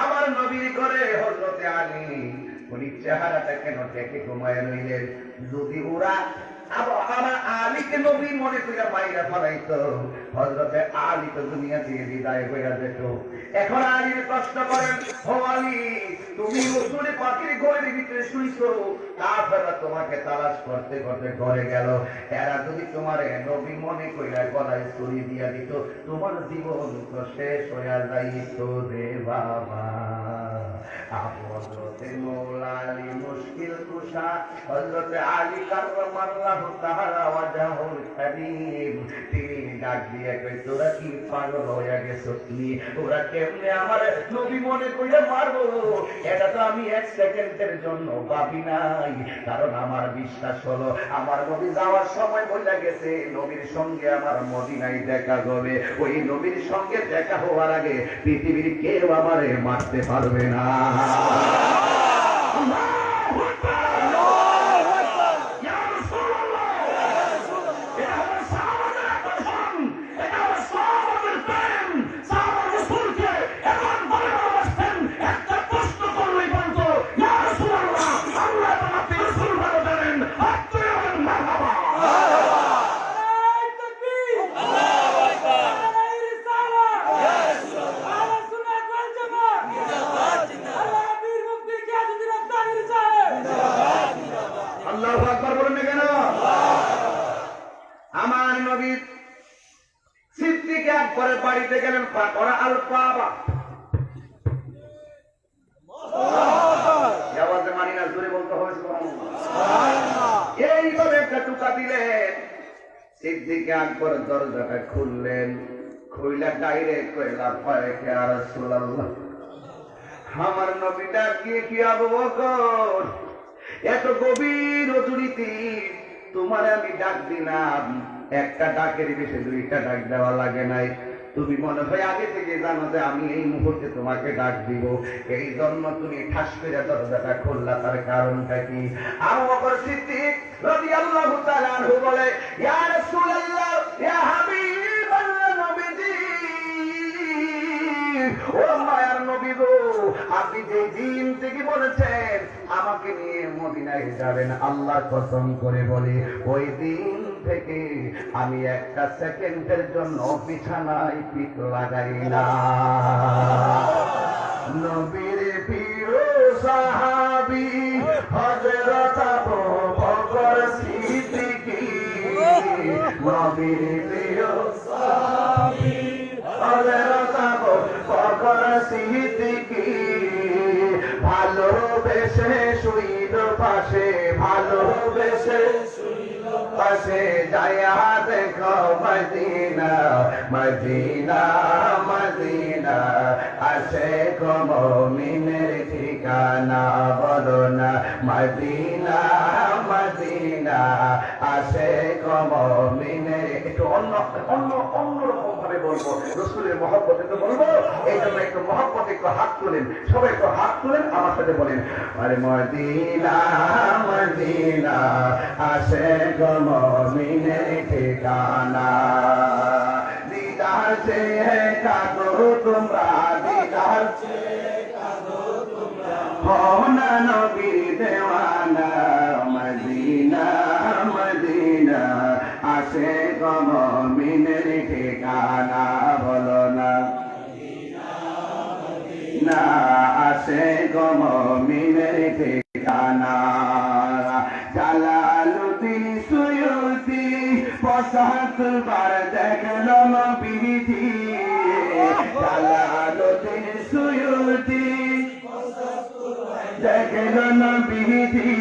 আমার নবীর ঘরে হযরতে আলী উনি চেহারাটা কেন দেখে ঘুমায় রইলেন? যদি ওরা আমার আলীকে নবী মনে করে মাইরা ফেলাইতো, হযরতে আলী তো দুনিয়া থেকে বিদায় হয়ে যেত। এখন আলীর প্রশ্ন করেন, ও আলী তুমি রাসূল পাকের ঘরের ভিতরে শুইছো, কাফেররা তোমাকে তালাশ করতে করতে ঘরে গেল। এরা যদি তোমার নবী মনে কইরা গলায় ছুরি দিয়া দিত, তোমার জীবন তো শেষ হইয়া যাইত রে বাবা। হযরতে মওলা আলী মুশকিল কুশা, হযরতে আলী কাররামাল্লাহু তাআলা ওয়াজহুল কারীম, তিনি ডাক দিয়ে কই, তোরা কি পাগল হইয়া গেছস নি? ওরা কেমনে আমার নবী মনে কইরা মারবো? এটা তো আমি এক সেকেন্ডের জন্য ভাবি নাই। কারণ আমার বিশ্বাস হলো আমার নবী যাওয়ার সময় বইলা গেছে নবীর সঙ্গে আমার মদিনায় দেখা হবে। ওই নবীর সঙ্গে দেখা হওয়ার আগে পৃথিবীর কেউ আমারে মারতে পারবে না। আল্লাহু আকবার বলেন না কেন? আমার নবী সিদ্দিক একবারে বাড়িতে গেলেন, ওরা আল কাবা আওয়াজে মানি না, জোরে বলতে হবে সুবহানাল্লাহ। এইভাবে একটা টুকা দিলেন, সিদ্দিক একবার দরজাটা খুললেন, খুইলা ডাইরেক্ট কইলা, পায়ে কে আর রাসূলুল্লাহ। আমার নবী ডাক দিয়ে, কি আবু বকর, এত গভীর রজনীতি তোমার আমি ডাক দিলাম, একটা ডাকের বেশি দুইটা ডাক দেওয়া লাগে নাই। তুমি মনে হয় আগে থেকে জানো যে আমি এই মুহূর্তে তোমাকে ডাক দিব, এই জন্য তুমি ঠাস করে দরজাটা খুললা। তার কারণটা কি? আবু বকর সিদ্দিক রাদিয়াল্লাহু তাআলা আনহু বলে, ইয়া রাসূলুল্লাহ, ইয়া হাবিবাল্লাহ, নবীজি, ও মায়ার নবী গো, আপনি যে দিন থেকে বলেছেন আমাকে নিয়ে মদিনায় যাবেন, আল্লাহর কসম করে বলি ওই দিন থেকে আমি একটা সেকেন্ডের জন্য বিছানায় পিঠ লাগাই না। নবীর প্রিয় সাহাবী হযরত আবু বকর সিদ্দিক, নবীর প্রিয় সাহাবী হযরত আবু বকর সিদ্দিক, ভালোবেসে শুইল পাশে, ভালোবেসে শুইল পাশে, যায়া দেখো মদিনা, মদিনা, মদিনা, আসে গো মুমিনের ঠিকানা, বলো না মদিনা, মদিনা, আসে গো মুমিনের। একটু অন্যরকম ভাবে বলবো, রাসূলের মহব্বতে তো বলবো, এই জন্য একটু মহব্বতে একটু হাত তুলেন, সবাই একটু হাত তুলেন, আমার সাথে বলেন, আরে মদিনা, মদিনা, আসে গো মুমিনের ঠিকানা। দিদার চেয়ে কাঁদো তোমরা, দিদার চেয়ে কাঁদো তোমরা, হও না নবীর দেওয়ানা, মদিনা, মদিনা, আসে গো মুমিনের ঠিকানা, বলো না না, আসে গো মুমিনের ঠিকানা। জালালুদ্দিন সুয়ুতি ৭৫ বার দেখল নবীজি, জালালুদ্দিন সুয়ুতি দেখল নবীজি,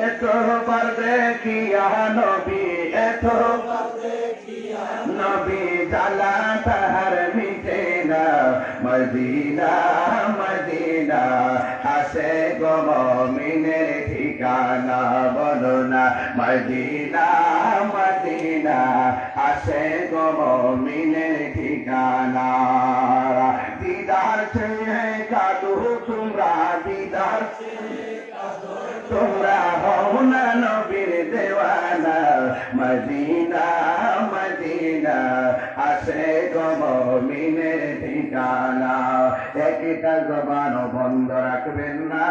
এতবার দেখিয়া নবী, এতবার দেখিয়া নবী, জালা তাহার মিটে না, মদিনা, মদিনা, আসে গো মুমিনের ঠিকানা, বলো না মদিনা, মদিনা, আসে গো মুমিনের ঠিকানা। দিদার চেয়ে কাঁদো তোমরা, দিদার চেয়ে কাঁদো তোমরা, হও না নবীর দেওয়ানা, মদিনা, মদিনা, আসে গো মুমিনের ঠিকানা। একটা জবান বন্ধ রাখবেন না,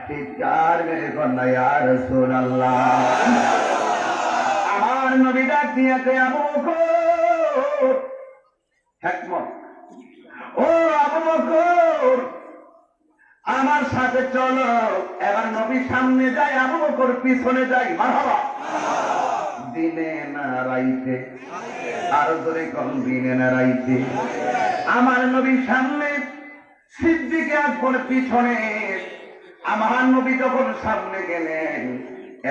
চিৎকার মেরে কন্যা ইয়া রাসূলুল্লাহ। আমার নবী ডাক দিয়ে কে, আবু বকর, হিকমত, ও আবু বকর, আমার সাথে চলো। এবার নবী সামনে যায়, আবু বকর পিছনে যায়। মারহাবা। দিনে না রাইতে, আরো ধরে কোন দিনে না রাইতে, আমার নবী সামনে, সিদ্দিক আকবর পিছনে। আমার নবী যখন সামনে গেলেন,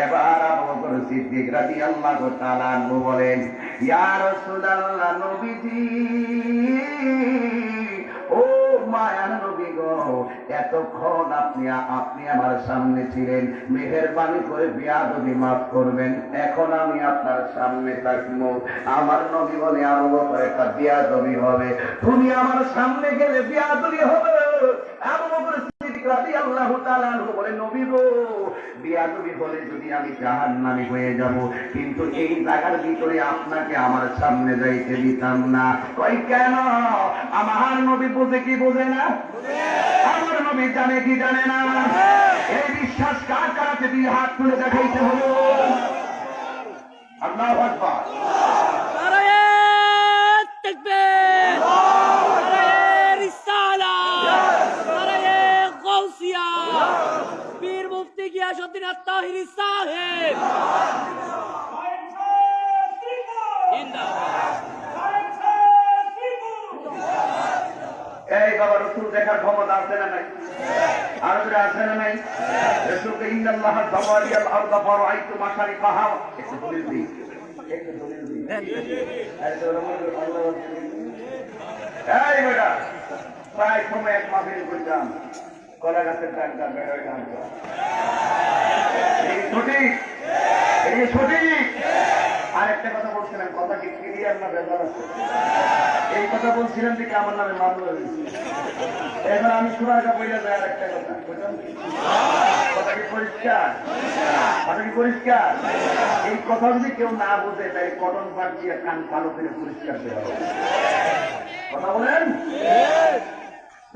এবার আবু বকর সিদ্দিক রাদিয়াল্লাহু তাআলা আনহু বলেন, ইয়া রাসূলুল্লাহ, নবীজি, ও মায়ার নবী গো, এতক্ষণ আপনি আমার সামনে ছিলেন, মেহেরবানি করে বেয়াদবি মাফ করবেন, এখন আমি আপনার সামনে থাকবো। আমার নবী বলে, আবু বকর, একটা বেয়াদবি হবে, তুমি আমার সামনে গেলে বেয়াদবি হবে। আবু বকর সিদ্দিক রাদিয়াল্লাহু তাআলা আনহু বলে, নবী গো, বেয়াদবি হলে যদি আমি জাহান্নামী হয়ে যাব, কিন্তু এই জায়গার ভিতরে আপনাকে আমার সামনে যাইতে দিতাম না। কই কেন? আমার নবী বোঝে কি বোঝে না? আমার নবী জানে কি জানে না? এই বিশ্বাস কার কার আছে? দুই হাত তুলে দেখাইতে হলো। আল্লাহু আকবার। নারায়ে তাকবীর, নারায়ে রিসালাত, নারায়ে গাউসিয়া, পীর মুফতি গিয়াসউদ্দিন আত-তাহিরি সাহেব এই বাবা, রসুল দেখার ক্ষমতা আছে না নাই? আরবরা আছে না নাই? রসুলকে ইন্নাল্লাহ যাওয়ারিয়াল আরদা ফারাআইতু মাশারিকাহা, একটু দলিল দিই, একটু দলিল দিই। এই বেটা, প্রায় সময় এক মাহফিল করতাম, কলা গাছের ডাক্তার বেরোয় গান করা। এই সঠিক, এই সঠিক। আরেকটা কথা বলছিলাম, কথা কি ক্লিয়ার না বেজার আছে? এই কথা বলছিলাম যে আমার নামে মামলা হয়েছে। এখন আমি সুরাগা বইলে যাই আরেকটা কথা, কথা কি পরিষ্কার? কথা কি পরিষ্কার? এই কথা যদি কেউ না বোঝে, তাই কটন পাট দিয়ে কান ভালো করে পরিষ্কার দেওয়া হবে। কথা বলেন?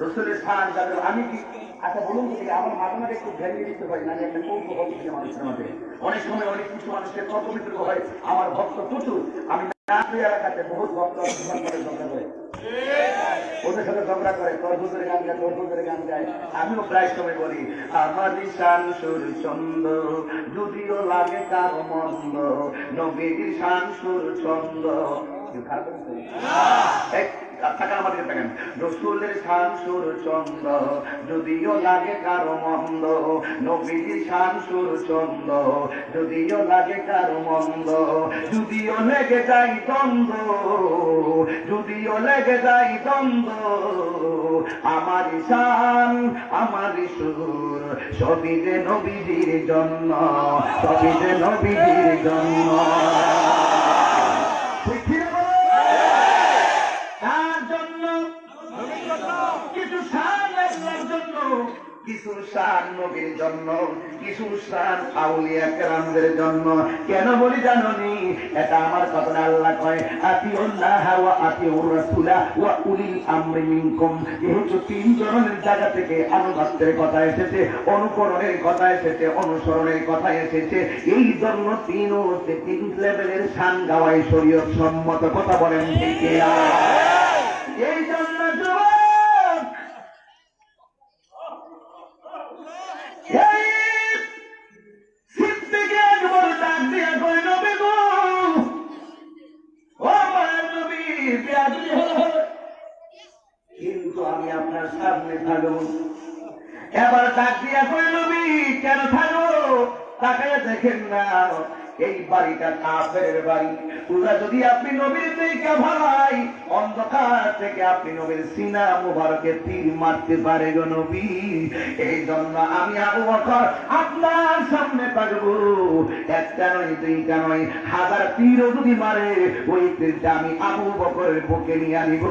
রসুলের স্থান যাদের আমি কি, আচ্ছা বলুন তো, আমার মাঝে মাঝে একটু ভ্যালিয়ে দিতে পারি না? একটা কৌতূহল হচ্ছে মানুষের মাঝে। অনেক সময় অনেক কিছু মানুষের তর্ক বিতর্ক হয়। আমার ভক্ত প্রচুর, আমি না এলাকাতে বহুত ভক্ত ঝগড়া করে, ওদের সাথে ঝগড়া করে, তরফুজের গান গায়, তরফুজের গান গায়। আমিও প্রায় সময় বলি, আমার শান সুর ছন্দ, যদিও লাগে কারো মন্দ, নবীর শান সুর ছন্দ। রসুলের শান সুর ছন্দ, যদিও লাগে কারো মন্দ, নবীর শান সুর ছন্দ, যদিও লাগে কারো মন্দ, যদিও লেগে যাই দ্বন্দ্ব, যদিও লেগে যাই দ্বন্দ্ব, আমার শান আমার সুর, সবই যে নবীজির জন্য, সবই যে নবীজির জন্য। কিছু শান আল্লাহর জন্য, কিছু শান নবীর জন্য, কিছু শান আউলিয়া কেরামদের জন্য। কেন বলি জানোনি? এটা আমার কথা না, আল্লাহ কয়, আতিউল্লাহ ওয়া আতিউর রাসূলা ওয়া উলিল আমরি মিনকুম। যেহেতু তিন ধরনের জায়গা থেকে আনুগত্যের কথা এসেছে, অনুকরণের কথা এসেছে, অনুসরণের কথা এসেছে, এই জন্য তিন লেভেলের শান গাওয়াই শরীয়ত সম্মত। কথা বলেন ঠিক কিনা? এই জন্য কিন্তু আমি আপনার সামনে থাকবো। এবার ডাক দিয়া কই, নবী কেন থাকবো? তাকায় দেখেন না, এই বাড়িটা কাফেরের বাড়ি। পুরা যদি আপনি নবীর দিকে ভালাই, অন্ধকার থেকে আপনি নবীর সিনা মুবারকে তীর মারতে পারে গো নবী। এই জন্য আমি আবু বকর আপনার সামনে থাকবো। একটা নয়, দুইটা নয়, হাজার তীরও যদি মারে, ওই তীরটা আমি আবু বকরের বুকে নিয়ে আনিব।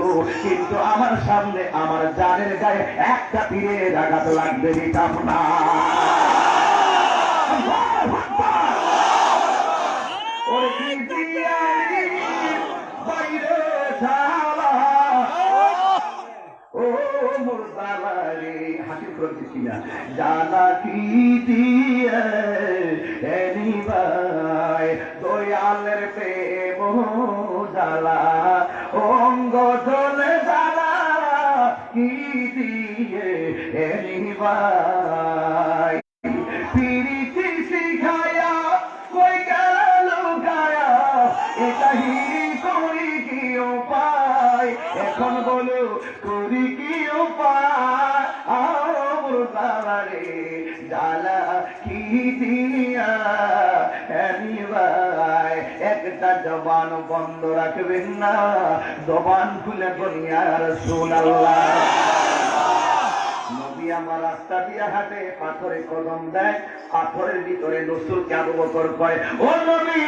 কিন্তু আমার সামনে আমার জানের গায়ে একটা তীরের আঘাত লাগবে দিতাম না। হাসি করতেছি না, জানা কি দিয়ে দয়ালের প্রেম জ্বালা, অঙ্গ জলে জ্বালা কি দিয়ে এখন বলো করি কি উপায় মুর্দারে জ্বালা কি দিয়া ভাই একটা জবান বন্ধ রাখবেন না, জবান খুলে বলি ইয়া রাসূলুল্লাহ। নবী আমার রাস্তা দিয়ে হাঁটে, পাথরে কদম দেয়, পাথরের ভিতরে রাসূলকে আবু বকর কয়, ও নবী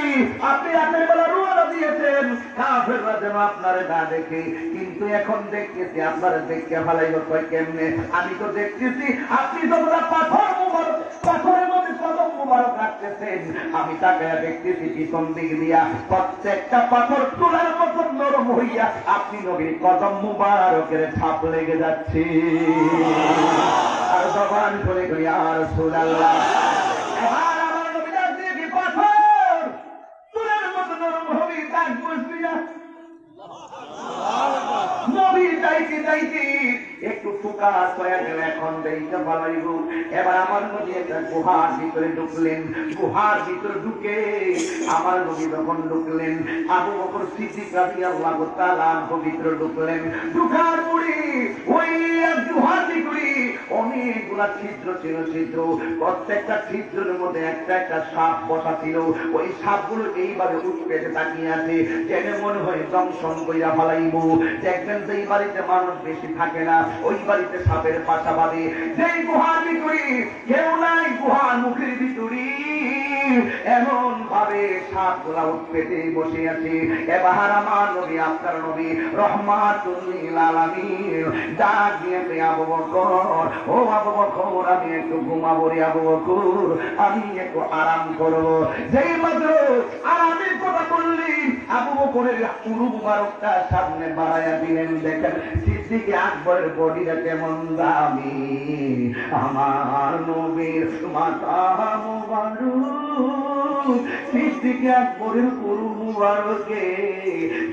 আপনি রাতের বেলা রওনা দিয়েছেন কাফেররা যেন আপনারে না দেখে, কিন্তু এখন দেখতেছি আপনারা দেখতে ভালাই কয় কেমনে? আমি তো দেখতেছি আপনি তোমরা পাথর মুবারক, পাথরের মধ্যে কদম মুবারক রাখতেছেন, আমি তাকায়া দেখতেছি পিছন দিক দিয়া প্রত্যেকটা পাথর তুলার মতো নরম হইয়া আপনি নবীর কদম মুবারকের ছাপ লেগে যাচ্ছে। আর জবান খুলে কই ইয়া রাসূলুল্লাহ। এবার আমার নবী ডাক দিয়ে কি পাথর তুলার মতো নরম হবে, ডাক বসবি না। নবী যাইতে যাইতে একটু ফোকাস হয়ে গেল, এখন দেখতে পালাইব। এবার আমার নবী একটা গুহার ভিতরে ঢুকলেন, গুহার ভিতরে ঢুকে আমার নবী যখন ঢুকলেন, আবু বকর সিদ্দিক রাদিয়াল্লাহু তাআলা ভিতরে ঢুকলেন। ঢুকার পরে ওই গুহার ভিতরে অনেকগুলা ছিদ্র ছিল, ছিদ্র, প্রত্যেকটা ছিদ্রের মধ্যে একটা একটা সাপ বসা ছিল। ওই সাপগুলো এইভাবে উঠে তাকিয়ে আছে, যেন মনে হয় দংশন কইরা ফালাইব। দেখবেন যে বাড়িতে মানুষ বেশি থাকে না, ওই বাড়িতে সাপের বাসা বাঁধে। যেই গুহার ভিতরে কেউ নাই, গুহার মুখের ভিতরে এমন ভাবে সাপগুলা পেটে বসে আছে। এবার আমার নবী, আপনার নবী রহমাতুল লিল আলামিন ডাক দিয়ে আবু বকর, ও আবু বকর আমি একটু ঘুমাবো রে আবু বকর, আমি একটু আরাম করবো। যেই মাত্র আরামের কথা বললি আবু বকরের উরু মুবারকটা সামনে বাড়াইয়া দিলেন। দেখেন সিদ্দিক আকবরের বডিটা কেমন দামি, আমার নবীর মাথা মুবারক সিদ্দিক আকবরের উরু মুবারকে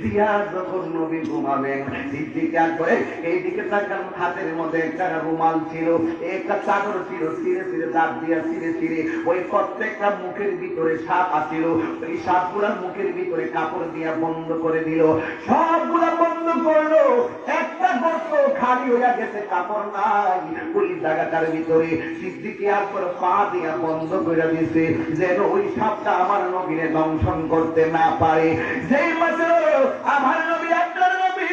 দিয়া যখন নবী ঘুমাবেন, সিদ্দিক আকবর এইদিকে তাকান, হাতের মধ্যে একটা রুমাল ছিল, একটা চাদর ছিল, ছিঁড়ে ছিঁড়ে দাঁত দিয়া ছিঁড়ে ছিঁড়ে ওই প্রত্যেকটা মুখের ভিতরে সাপ আসছিল, ওই সাপগুলার মুখের ভিতরে কাপড় দিয়া বন্ধ করে দিল। সবগুলা বন্ধ করলো, একটা গর্ত খালি হয়ে গেছে, কাপড় নাই ওই জায়গাটার ভিতরে। সিদ্দিক আকবর পা দিয়া বন্ধ করে দিয়েছে যেন ওই সাপটা আমার নবীরে দংশন করতে না পারে। যেই মাত্র আমার নবী, আপনার নবী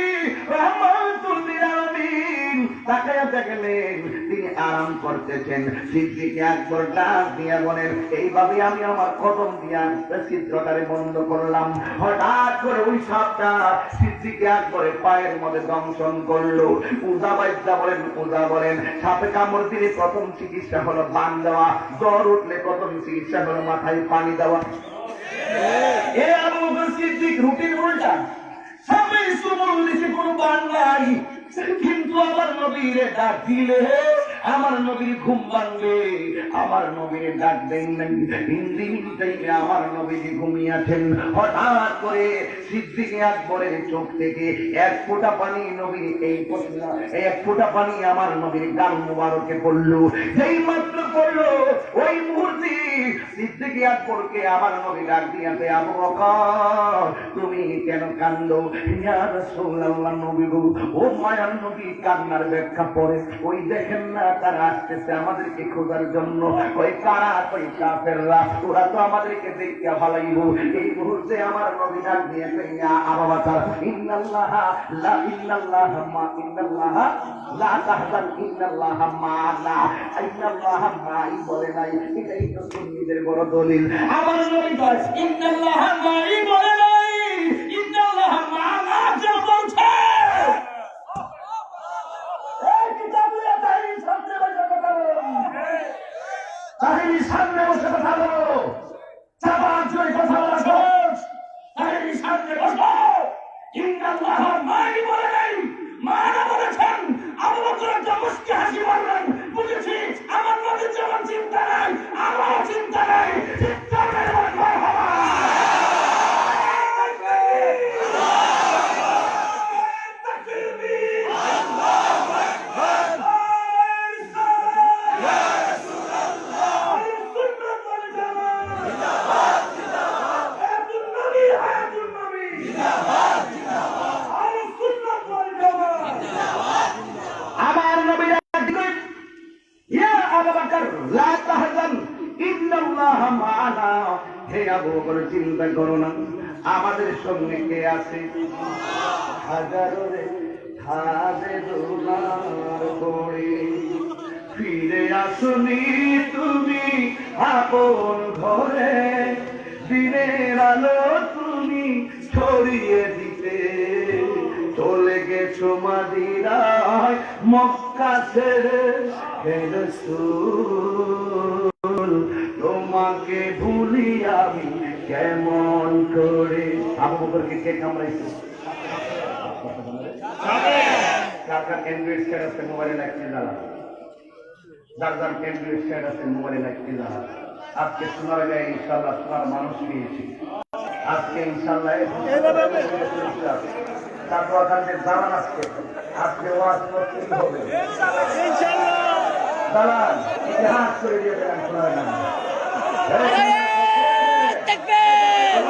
রহমাতুল লিল আলামিন তাকায়া দেখলেন তিনি আরাম করতেছেন, সিদ্দিক আকবর ডাক দিয়া বলেন, এইভাবে আমি আমার কদম দিয়া ছিদ্রটারে বন্ধ করলাম। হঠাৎ করে ওই সাপটা সিদ্দিক আকবরের পায়ের মধ্যে দংশন করলো। উজা বাইদা বলেন, উজা বলেন সাপে কামড় দিলে প্রথম চিকিৎসা হলো বান দেওয়া, জ্বর উঠলে প্রথম চিকিৎসা হলো মাথায় পানি দেওয়া। এ আবু বকর সিদ্দিক রুটিন উল্টা, সাপে সুমন দিছে কোনো বান নাই, কিন্তু আমার নবীর ডাক দিলে আমার নবীর ঘুম ভাঙবে। আমার নবীর ডাক দেন নাই, হিন্দি মিনিটাইতে আমার নবীজি ঘুমিয়েছেন। হঠাৎ করে সিদ্দিক আকবরের চোখ থেকে এক ফোঁটা পানি নবীর এক ফোঁটা পানি আমার নবীর গাল মুবারকে পড়লো। যেই মাত্র পড়লো ওই মুহূর্তে সিদ্দিক আকবরকে আমার নবী ডাক দিয়েছে, আবু বকর তুমি কেন কান্দো? ইয়া রাসূলুল্লাহ, নবী গো, ও মায়ার নবী কান্নার ব্যাখ্যা পড়ে। ওই দেখেন না তারা আসতেছে আমাদেরকে খোঁজার জন্য, ওই কারা, ওই কাফেররা, ওরা তো আমাদেরকে দেখতে ভালাইব। এই মুহূর্তে আমার নবী ডাক দিয়েছে, ইয়া আবু বকর ইন্নাল্লাহ লা ইল্লাল্লাহ মা ইন্নাল্লাহ লা তাহজান ইন্নাল্লাহ মা'ানা, ইন্নাল্লাহ মা'i বলে নাই, এটাই তো সুন্নিদের বড় দলিল। আমার নবী কয় ইন্নাল্লাহ মা'i বলে নাই, ইন্নাল্লাহ মা'ানা যা বলছে। তাহিরির সামনে বসে কথা বলো, চাপার জোরে কথা বলা সহজ। তাহিরির সামনে বসো, ইন্নাল্লাহ মা'i বলে নাই, মা'ানা বলেছেন। আবু বকর একটা মুস্কি হাসি মারলেন, বুঝেছি আমার নবীর যেমন চিন্তা নাই আমারও চিন্তা নাই। চিন্তা নেই বলেন মারহাবা। আবু বকর চিন্তা করো না, আমাদের সঙ্গে কে আছে? হাজারো রে খাবে দোলার পড়ে, ফিরে আসনি তুমি আপন ঘরে, দিনের আলো তুমি ছড়িয়ে দিতে, চলে গেছো মদিনায় মক্কা ছেড়ে, হে রাসূল তোমাকে ভুলি আমি কেমন করে। আবু বকরকে কে কামড়াইছে? কাকা ক্যান্ডিডেট স্যার আছে মোবাইলে লাগছে জানা, যার যার ক্যান্ডিডেট স্যার আছে মোবাইলে লাগছে জানা। আজকে শোনার গায়ে ইনশাল্লাহ শোনার মানুষ পেয়েছি। আজকে ইনশাল্লাহ তারপর ওখানে জানান আজকে আজকে ওয়াজ করতে হবে দালান ইতিহাস করে দিয়ে দেন শোনার গায়ে। তাকবীর!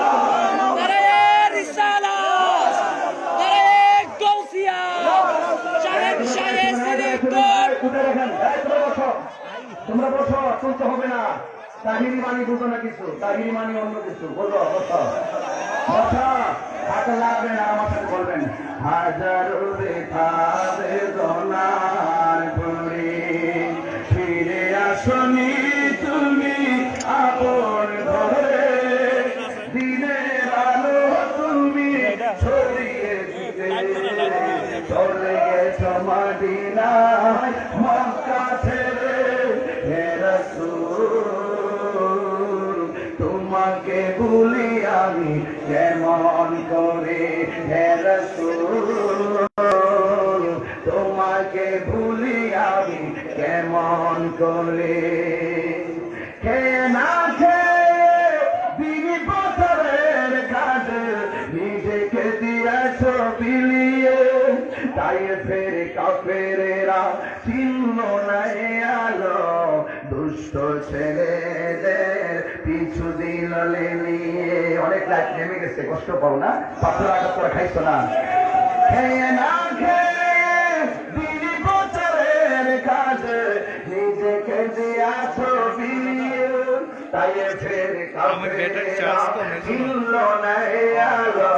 নারায়ে রিসালাত! নারায়ে গাউসিয়া! শাহেনশাহে সিরিকুট! উঠে রাখেন, তোমরা বসো, চলতে হবে না। তাহিরি মানি বুঝো না কিছু, তাহিরি মানি অন্য কিছু, বলো বসো বসো, হাতে লাগবেন আর আমার সাথে বলবেন, হাজারো রেখাবে দোলার পড়ে, ফিরে আসনি তুমি আপন ঘরে, দিনের আলো তুমি ছড়িয়ে দিতে, চলে গেছো মদিনায় মক্কা ছেড়ে, হে রাসূল তোমাকে ভুলি আমি কেমন করে, হে রাসূল তোমাকে ভুলি আমি কেমন করে। খেয়ে না খেয়ে দিনী বছরের কাজ নিজেকে দিয়েছ বিলিয়ে, তাই ফের কাফেরেরা চিহ্ন নাই আলো, দুষ্ট ছেলেদের পিছু দিল নিয়ে। অনেক রাত নেমে গেছে, কষ্ট পাও না, পাথর আঘাত করে খাইছো না, খেয়ে না খেয়ে দিনী বছরের কাজ নিজেকে দিয়েছ বিলিয়ে, তাই ফের কাফেরেরা চিহ্ন নাই আলো,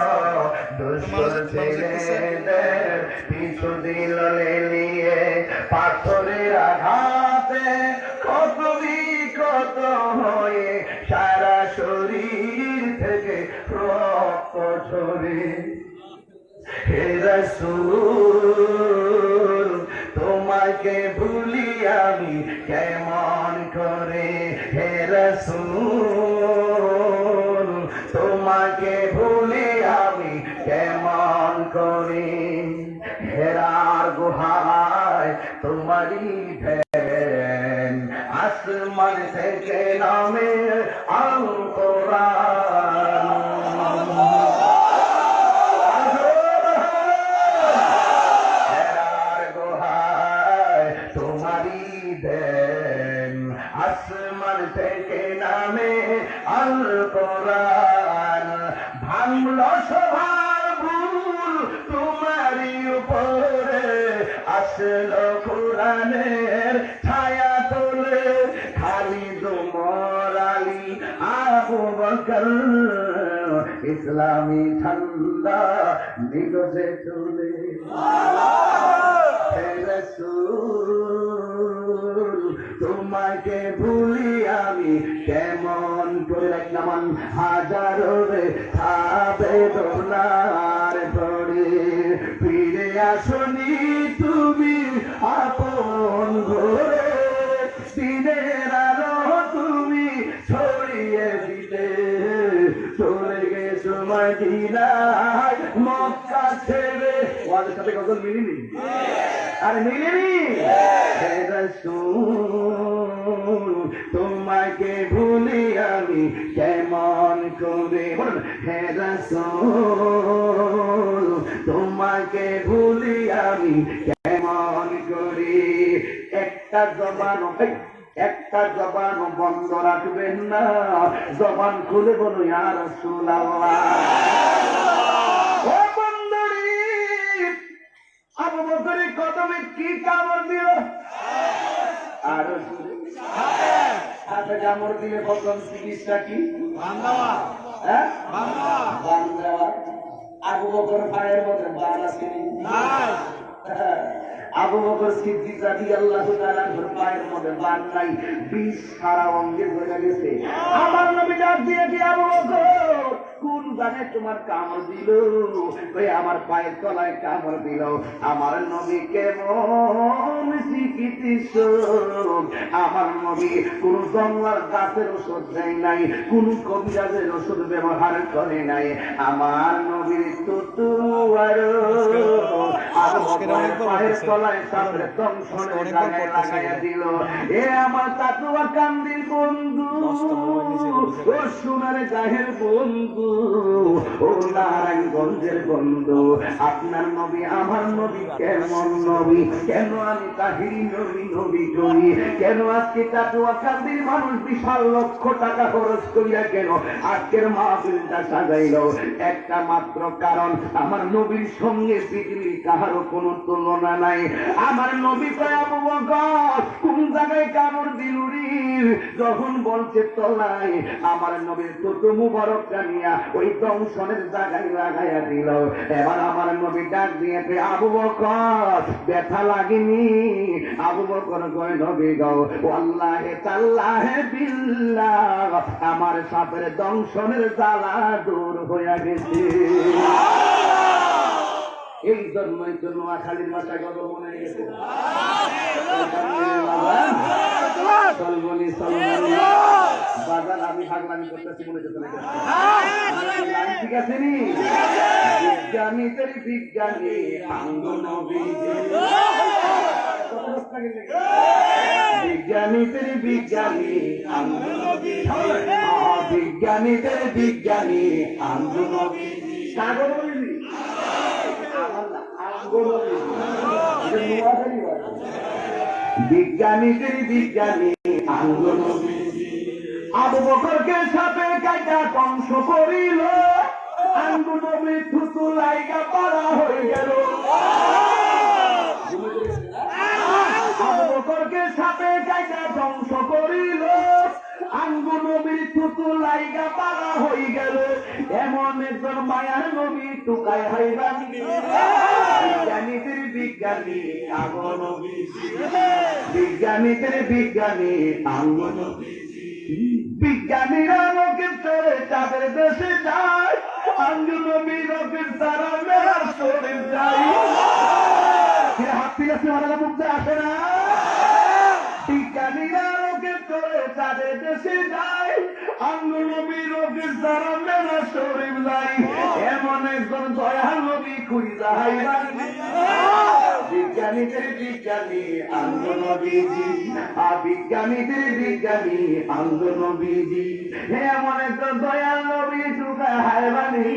দুষ্ট ছেলেদের পিছু দিল নিয়ে। পাথরের আঘাতে কত বিকত হয়ে সারা শরীর থেকে রক্ত ঝরে, হে রাসূল তোমাকে ভুলি আমি কেমন করে, হে রাসূল তোমাকে ভুলি আমি কেমন করে। হেরার গুহায় তোমারই ধ্যান, আসমান থেকে নামে আল কোরআন, হেরার গুহায় তোমারই ধ্যান, আসমান থেকে নামে আল কোরআন, ভাঙল সবার ভুল তোমারই উপরে, আসলো কোরআনের ছায়া তোলে, খালিদ ওমর আলী আবু বকর ইসলামী ঠান্ডা নিগজে চলে, হে রাসূল তোমাকে ভুলি আমি কেমন করে। রাখলাম হাজারো রে খাবে দোলার পড়ে, ফিরে আসনি তুমি আপন ঘরে, দিনের আলো তুমি ছড়িয়ে দিতে, চলে গেছো মদিনায় মক্কা ছেড়ে। ওয়াদের সাথে গজল মিলিনি? আরে মিলিনি? হে রাসূল তোমাকে ভুলি আমি কেমন করে, বলুন হে রাসূল তোমাকে ভুলি আমি কেমন করে। একটা জবান বন্ধ রাখবেন না, জবান খুলে বলো ইয়া রাসূলুল্লাহ। ও বন্ধুরি, আবু বকরের কদমে কি কামড় দিল? আর সাপে কামড় দিলে প্রথম চিকিৎসা কি? হ্যাঁ, বান দেওয়া। আবু বকর পায়ের মধ্যে বান আছে? আবু বকর সিদ্দিক রাদিয়াল্লাহু তাআলা আনহুর পায়ের মধ্যে বান নাই, বিষ সারা অঙ্গে ধরে গেছে। আমার নবী ডাক দিয়ে কি, আবু বকর কোন জানে তোমার কামড় দিল? ওই আমার পায়ের তলায় কামড় দিল। আমার নবী কেমন চিকিৎসক! আমার নবী কোন জঙ্গলার গাছের ওষুধ দেয় নাই, কোন কবিরাজের ওষুধ ব্যবহার করে নাই। আমার নবীর তুতু আর পায়ের তলায় সাপের দংশনের জায়গায় লাগাইয়া দিল। এ আমার তাতুয়া কান্দির বন্ধু, ও সোনার গায়ের বন্ধু, ও নারায়ণগঞ্জের বন্ধু, আপনার নবী আমার নবী কেমন নবী? কেন আমি তাহিরি নবী নবী করি? কেন আজকে তাতুয়া কান্দির মানুষ বিশাল লক্ষ টাকা খরচ করিয়া কেন আজকের মাহফিলটা সাজাইল? একটা মাত্র কারণ, আমার নবীর সঙ্গে পৃথিবীর কাহারও কোনো তুলনা নাই। আমার নবী কয়, আবু বকর কোন জায়গায় কামড় দিল রে? যখন বলছে তলায়, আমার নবীর তুতু মুবারকটা নিয়া ওই দংশনের জায়গায় লাগাইয়া দিল। এবার আমার নবী ডাক দিয়ে, আবু বকর ব্যথা লাগেনি? আবু বকর কয়, নবী গো ওয়াল্লাহি তাল্লাহি বিল্লাহ আমার সাপের দংশনের জ্বালা দূর হইয়া গেছে। এই জন্যই তো নোয়াখালীর ভাষা গত মনে গেছে। বাজার আমি হাগলামি করতেছি মনে হচ্ছে, ঠিক আছে নি? বিজ্ঞানীদের বিজ্ঞানী আঙ্গ নবীজি, বিজ্ঞানীদের বিজ্ঞানী আঙ্গ নবীজি, বিজ্ঞানীদের বিজ্ঞানী আঙ্গ নবীজি। কাগজ বলিনি বিজ্ঞানীদের বিজ্ঞানী আঙ্গ নবীজি। আবু বকরকে সাপে কাইটা ধ্বংস করিল, আঙ্গ নবী থুতু লাইগা পাড়া হয়ে গেল। আবু বকরকে সাপে কাইটা ধ্বংস করিল, আঙ্গ নবী থুতু লাইগা পাড়া হয়ে গেল। এমন একজন মায়ার নবী টুকায় হাইরান, বিজ্ঞানীদের বিজ্ঞানী আঙ্গ নবীজি, বিজ্ঞানীদের বিজ্ঞানী আঙ্গ নবীজি। বিজ্ঞানীরা রকেট চড়ে চাঁদের দেশে যায়, আঙ্গ নবী রকেট তারা মেলার শরীর যায়। হাত পিলাসে মারা মুখে আসে না? বিজ্ঞানীরা রকেট চড়ে চাঁদের দেশে যায়, আঙ্গ নবী রকেট তারা মেলার শরীর যায়। এমন একজন দয়াল নবী খুঁজা হাইরান, বিজ্ঞানীদের বিজ্ঞানী আঙ্গ নবীজি, বিজ্ঞানীদের বিজ্ঞানী আঙ্গ নবীজি। এমন একজন দয়াল নবী টুকায় হায়রানি,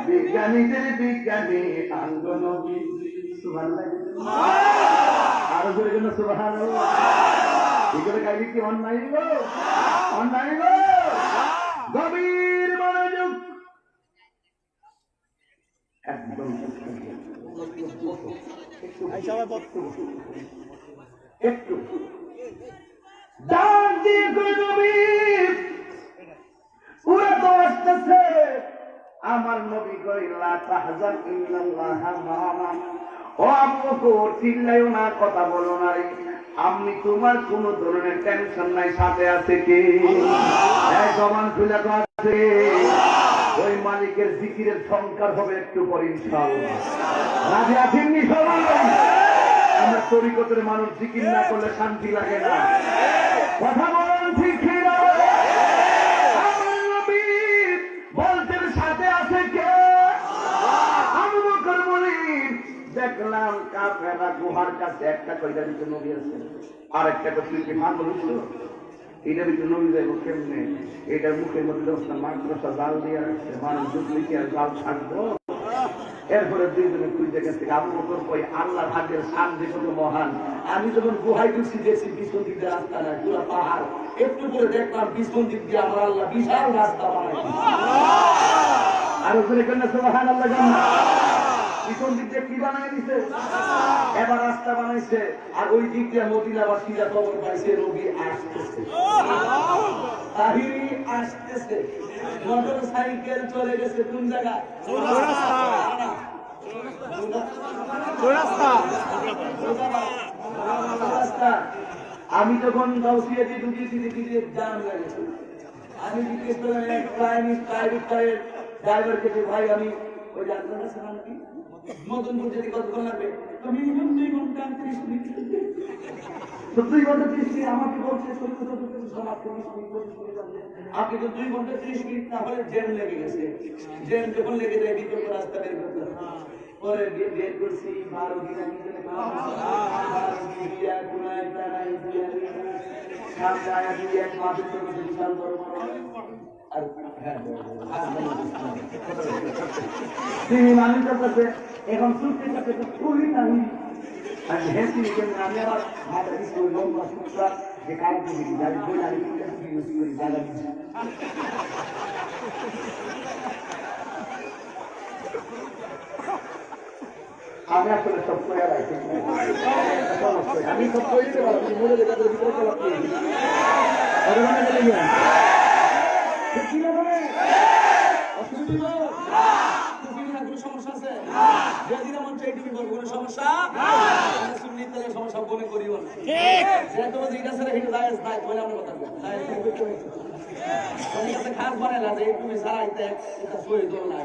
বিজ্ঞানীদের বিজ্ঞানী আঙ্গ নবীজি। সুবহানাল্লাহ, আরো জোরে কেন সুবহানাল্লাহ? এগুলো গাইলে কি অন্যায় গো? অন্যায় গো? গভীর মনোযোগ, একদম একটু ডাক দিয়ে নবী ওরা তো আসতেছে। আমার নবী কইলা তাহজান ইল্লাল্লাহ মা'ানা। ও আবু বকর চিল্লাইও না, কথা বলো না রে, আমি তোমার কোন ধরনের টেনশন নাই, সাথে আছে কে? এক জবান খুলে তো আছে। ওই মালিকের জিকিরের সংখ্যার হবে একটু পরে ইনশাআল্লাহ। রাজি আছেন নি সবাই? আমরা তরিকতের মানুষ জিকির না করলে শান্তি লাগে না। কথা বলেন ঠিক না? আমার নবী বলতেন সাথে আছে কে? আবু বকর বলি দেখলাম কাফেররা গুহার কাছে একটা কইরা দিতে নবী আছে, আর একটা কইতে কি মান বলছিল এটা ভিতরে নবী যাইব কেমনে? এটার মুখের মধ্যে মাদ্রাসা জাল দিয়ে রাখছে, মানুষ ঢুকলে কি আর জাল ছাড়বো? এরপরে দুইজনে খুঁজে গেছে। আবু বকর কই আল্লাহর হাতের শান যে কত মহান। আমি যখন গুহায় ঢুকছি দেখছি পিছন দিক দিয়ে রাস্তা নাই, পুরো পাহাড়। একটু করে দেখলাম পিছন দিক দিয়ে আমার আল্লাহ বিশাল রাস্তা বানাইছে। আরো করে কেন সুবহানাল্লাহ জানা? পিছন দিক দিয়ে কি বানাই দিছে? এবার রাস্তা বানাইছে, আর ওই দিক দিয়ে মদিনাবাসীরা খবর পাইছে রবি আসতেছে, তাহিরি আসতেছে। মোটর সাইকেল চলে গেছে কোন জায়গা? আমি যখন গাউসিয়াতে ঢুকেছি দেখি যে জাম লাগেছে। আমি জিজ্ঞেস করলাম এক প্রাইভেট কারের ড্রাইভারকে যে ভাই আমি ওই যাত্রার কাছে নাম কি মদনপুর যেতে কতক্ষণ লাগবে? তো মিনিমাম 2 ঘন্টা 30 মিনিট। তো 2 ঘন্টা 30 মিনিট আমাকে বলছে আপনি তো 2 ঘন্টা 30 মিনিট না হলে জ্যাম লেগে গেছে। জ্যাম যখন লেগে যায় বিকল্প রাস্তা বের করতে হয়। পরে বের করছি 12 দিন আমি সামনে আয়া দিয়ে এক মাসের জন্য বিশাল বড় মানুষের কাছে এখন চুক্তি কাছে খুবই নামি আমি হেসি আমি আবার মাথা কিছু লম্বা সূত্রা যে কাজ করি যাই বই আমি ইউজ করি জায়গা দিচ্ছি। আমি আসলে সব করে আমি সব করে দিতে পারবো মনে লেগে ভিতরে চলাপ করে দিই সমস্যা আছে যেদিন এমন চাই তুমি বলবো কোনো সমস্যা সমস্যা মনে করিও না তোমার যেটা ছেলে সেটা যায় নাই বলে আমরা কথা খাস বানাইলা যে তুমি সারাইতে এটা সই দল না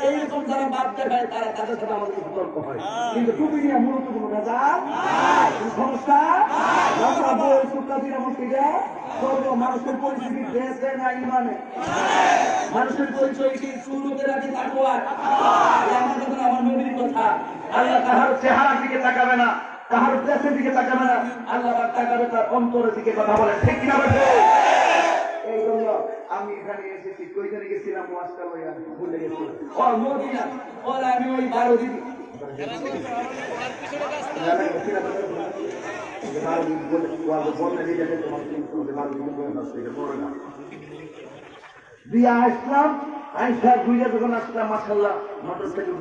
এইরকম যারা বাদ দেখায় তারা তাদের সাথে আমাদের সতর্ক হয় কিন্তু তুমি নিয়ে মূলত কোনো কাজা সমস্যা মানুষের পরিস্থিতি দেশে না ইমানে মানুষের পরিচয় কি শুরুতে রাখি তাকওয়া আমার নবীর কথা আল্লাহ তাহার চেহারার দিকে তাকাবে না তাহার দেশের দিকে তাকাবে না আল্লাহ তাকাবে তার অন্তরের দিকে কথা বলে ঠিক কিনা বলে এই জন্য আমি এখানে এসেছি কইখানে গেছিলাম ওয়াজটা লইয়া ভুলে গেছি ও মদিনা ওর আমি ওই 12 দিন দিয়া আসলাম আইসা ঘুরে যখন আসলাম মাশাআল্লাহ মোটর সাইকেল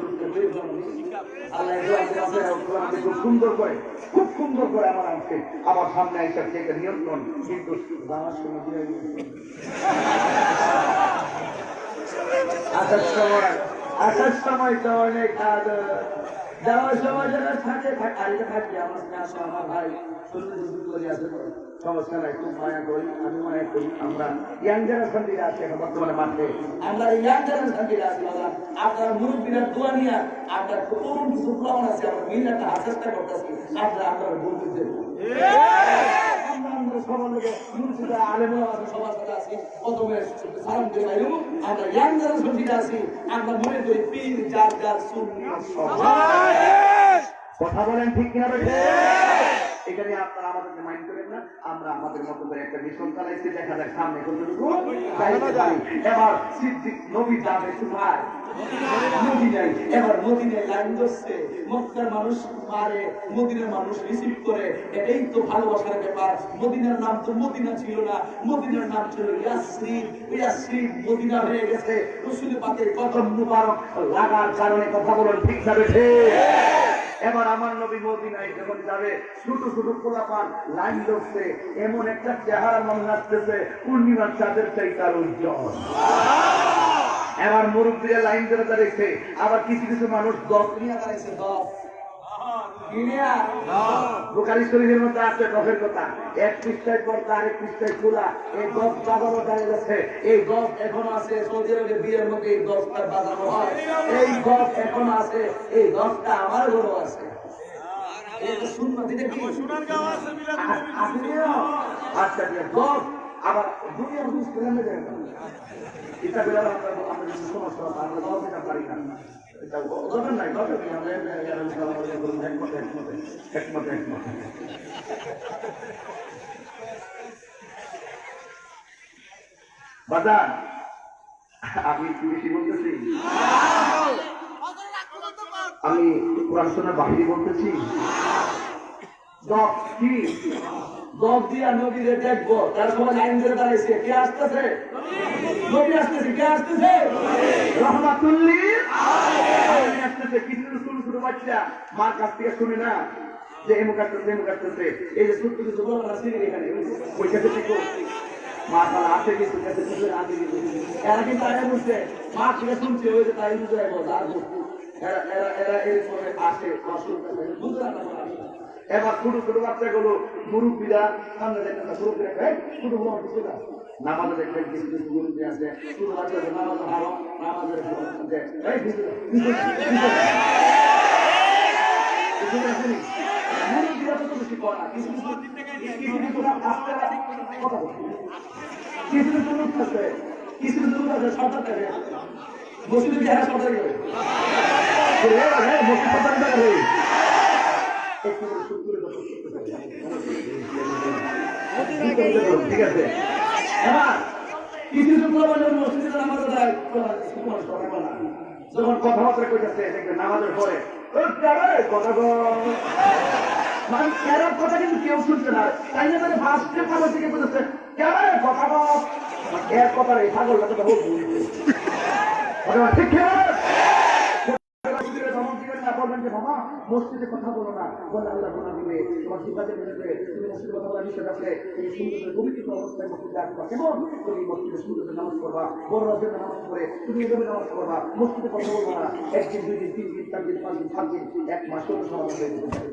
খুব সুন্দর করে আমার আসছে আমার সামনে আইসা থেকে নিয়ন্ত্রণ কিন্তু জানার সময় আসার সময় তো অনেক যাওয়ার সময় যারা থাকে থাকি আমার ভাই সমস্যা নাই খুব মায়া করি আমি মায়া করি আমরা ইয়াং জেনারেশন দিকে আছি এখন বর্তমানে মাঠে আমরা ইয়াং জেনারেশন দিকে আছি আপনারা মুরব্বীরা দোয়া নিয়ে আপনার কোন কিছু প্রমাণ আছে আমরা মিলে একটা চেষ্টা করতেছি আপনারা বলতে সবার লোকে আলেমুল আমাদের সবার সাথে আছি প্রথমে সালাম দিয়ে আমরা ইয়াং জেনারেশন দিকে আছি আমরা মনে করি পীর যার যার সুন্নি কথা বলেন ঠিক কিনা বেশি এখানে আপনারা আমাদেরকে মাইন্ড করেন না আমরা আমাদের মতো করে একটা মিশন চালাইছি দেখা যাক সামনে কতটুকু এবার সিদ্দিক নবী যাবে কোথায় মদিনায় এবার মদিনায় লাইন ধরছে মক্কার মানুষ মারে মদিনার মানুষ রিসিভ করে এটাই তো ভালোবাসার ব্যাপার মদিনার নাম তো মদিনা ছিল না মদিনার নাম ছিল ইয়াসরিব মদিনা হয়ে গেছে রাসূল পাকের কদম মুবারক লাগার কারণে কথা বলেন ঠিক না বেঠে এবার আমার নবী মদিনায় যখন যাবে ছোট ছোট পোলাপান লাইন ধরছে এমন একটা চেহারা মনে আসতেছে পূর্ণিমার চাঁদের চাই তার উজ্জ্বল এবার মুরব্বীরা লাইন ধরে দাঁড়িয়েছে আবার কিছু কিছু মানুষ 10 নিয়ে দাঁড়িয়েছে 10 বুখারী শরীফের মধ্যে আছে 10-এর কথা এক পৃষ্ঠায় পড়তা আরেক পৃষ্ঠায় খোলা এই 10 বাজানো দাঁড়িয়ে গেছে এই 10 এখনো আছে সৌদি আরবে বিয়ের মধ্যে এই 10টা বাজানো হয় এই 10 এখনো আছে এই 10টা আমার ঘরও আছে আচ্ছা আবার দুনিয়ার বুঝ করে এটা বেলা আমরা সমস্যা আমরা দল দিতে পারি না দরকার নাই বাজার আমি একটু বেশি বলতেছি আমি কোরআন শোনার বাহিরে বলতেছি দশ দিয়া নদীরে দেখবো তার সময় লাইন ধরে দাঁড়াইছে কে আসতেছে নদী আসতেছে কে আসতেছে রহমাতুল্লিল বাচ্চা মার কাছ থেকে শুনে না যে এমু কাটতেছে এই যে ছোট্ট কিছু বড় আছে এখানে ওই কাছে থেকে মা তারা আছে কিছু কাছে আছে কিছু এরা কিন্তু আগে বুঝছে মা থেকে শুনছে ওই যে তাই বুঝে আর এরা এরপরে আসে এবার ছোট ছোট বাচ্চাগুলো মুরব্বীরা সামনে দেখেন মুরব্বীরা ছোট বড় নামাজে দেখবেন কিছু কিছু মুরব্বী আছে ছোট বাচ্চাদের নামাজ হাওয়া নামাজের মুরব্বীরা তো বেশি করা কিছু কিছু লোক আছে কিছু লোক আছে সরকার থেকে মুসলিম যারা সরকার গেলে মুসলিম সরকার গেলে ঠিক আছে এবার কিছু মসজিদে নামাজ যখন কথাবার্তা করতেছে নামাজের পরে কথা মানে এরা কথা কিন্তু কেউ শুনছে না তাই জন্য ফার্স্টে ভালো থেকে বলেছে কথা এর কথা এই ছাগল কথা ঠিক মসজিদে কথা বলো না বলে আল্লাহ গুনাহ দিবে তোমার জিহ্বাতে বলবে তুমি মসজিদে কথা বলা নিষেধ আছে তুমি সুন্দর পবিত্র অবস্থায় মসজিদে আসবা কেমন তুমি মসজিদে সুন্দর নামাজ পড়বা বড় রাজ্যে নামাজ পড়ে তুমি এভাবে নামাজ পড়বা মসজিদে কথা বলবা না একদিন 2 দিন 3 দিন 4 দিন 5 দিন 7 দিন 1 মাস সমাধান হয়ে যেতে পারে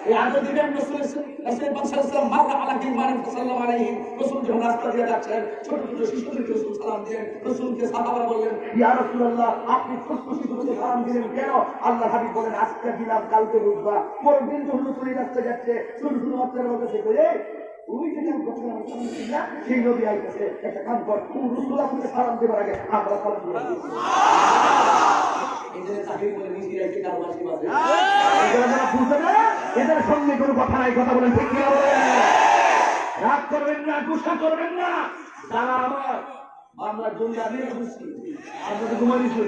এই আগে দিবেন রাসূল সাল্লাল্লাহু আলাইহি ওয়াসাল্লাম মারা আলা কিমান সাল্লাল্লাহু আলাইহি রাসূল যখন রাস্তা দিয়ে যাচ্ছেন ছোট ছোট শিশুদেরকে রাসূল সালাম দিলেন রাসূলকে সাহাবারা বললেন ইয়া রাসূলুল্লাহ আপনি ছোট শিশুদেরকে সালাম দিলেন কেন আল্লাহ হাবিব বলেন আজকে দিলাম কালকে বুঝবা পরের দিন যখন চলে যাচ্ছে ছোট ছোট বাচ্চারা বলতেছে ওই যে সেই নবী আইতেছে একটা কাম কর তুমি রাসূল আপনাকে সালাম দেবার আগে আমরা সালাম দিয়ে দিচ্ছি এদের সঙ্গে কোনো কথা নাই কথা বলেন ঠিক রাগ করবেন না গুসা করবেন না যারা আমার বাংলার জন্য আমি বুঝছি আমরা তো ঘুমাইছি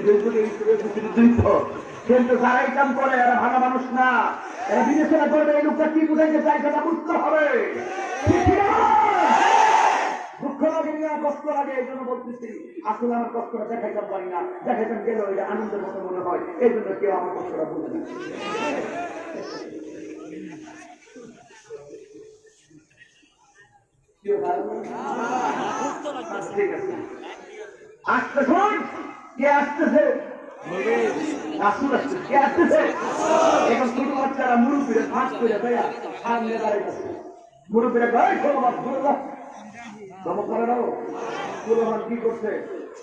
কিন্তু যারা এই কাম করে এরা ভালো মানুষ না এরা বিবেচনা করবে এই লোকটা কি বুঝাইতে চাই সেটা বুঝতে হবে দুঃখ লাগে না কষ্ট লাগে এই জন্য বলতেছি আসলে আমার কষ্টটা দেখাইতাম পারি না দেখাইতাম গেলেও এটা আনন্দের মতো মনে হয় এই জন্য কেউ আমার কষ্টটা বুঝে না ঠিক আছে আসতে শোন কে আসতেছে কে আসতেছে এখন ছোট বাচ্চারা মুরব্বীরা ফাঁস করে দেয়া সামনে দাঁড়াইতেছে মুরব্বীরা গায়ে চমক করে নাও পুরোমান কি করছে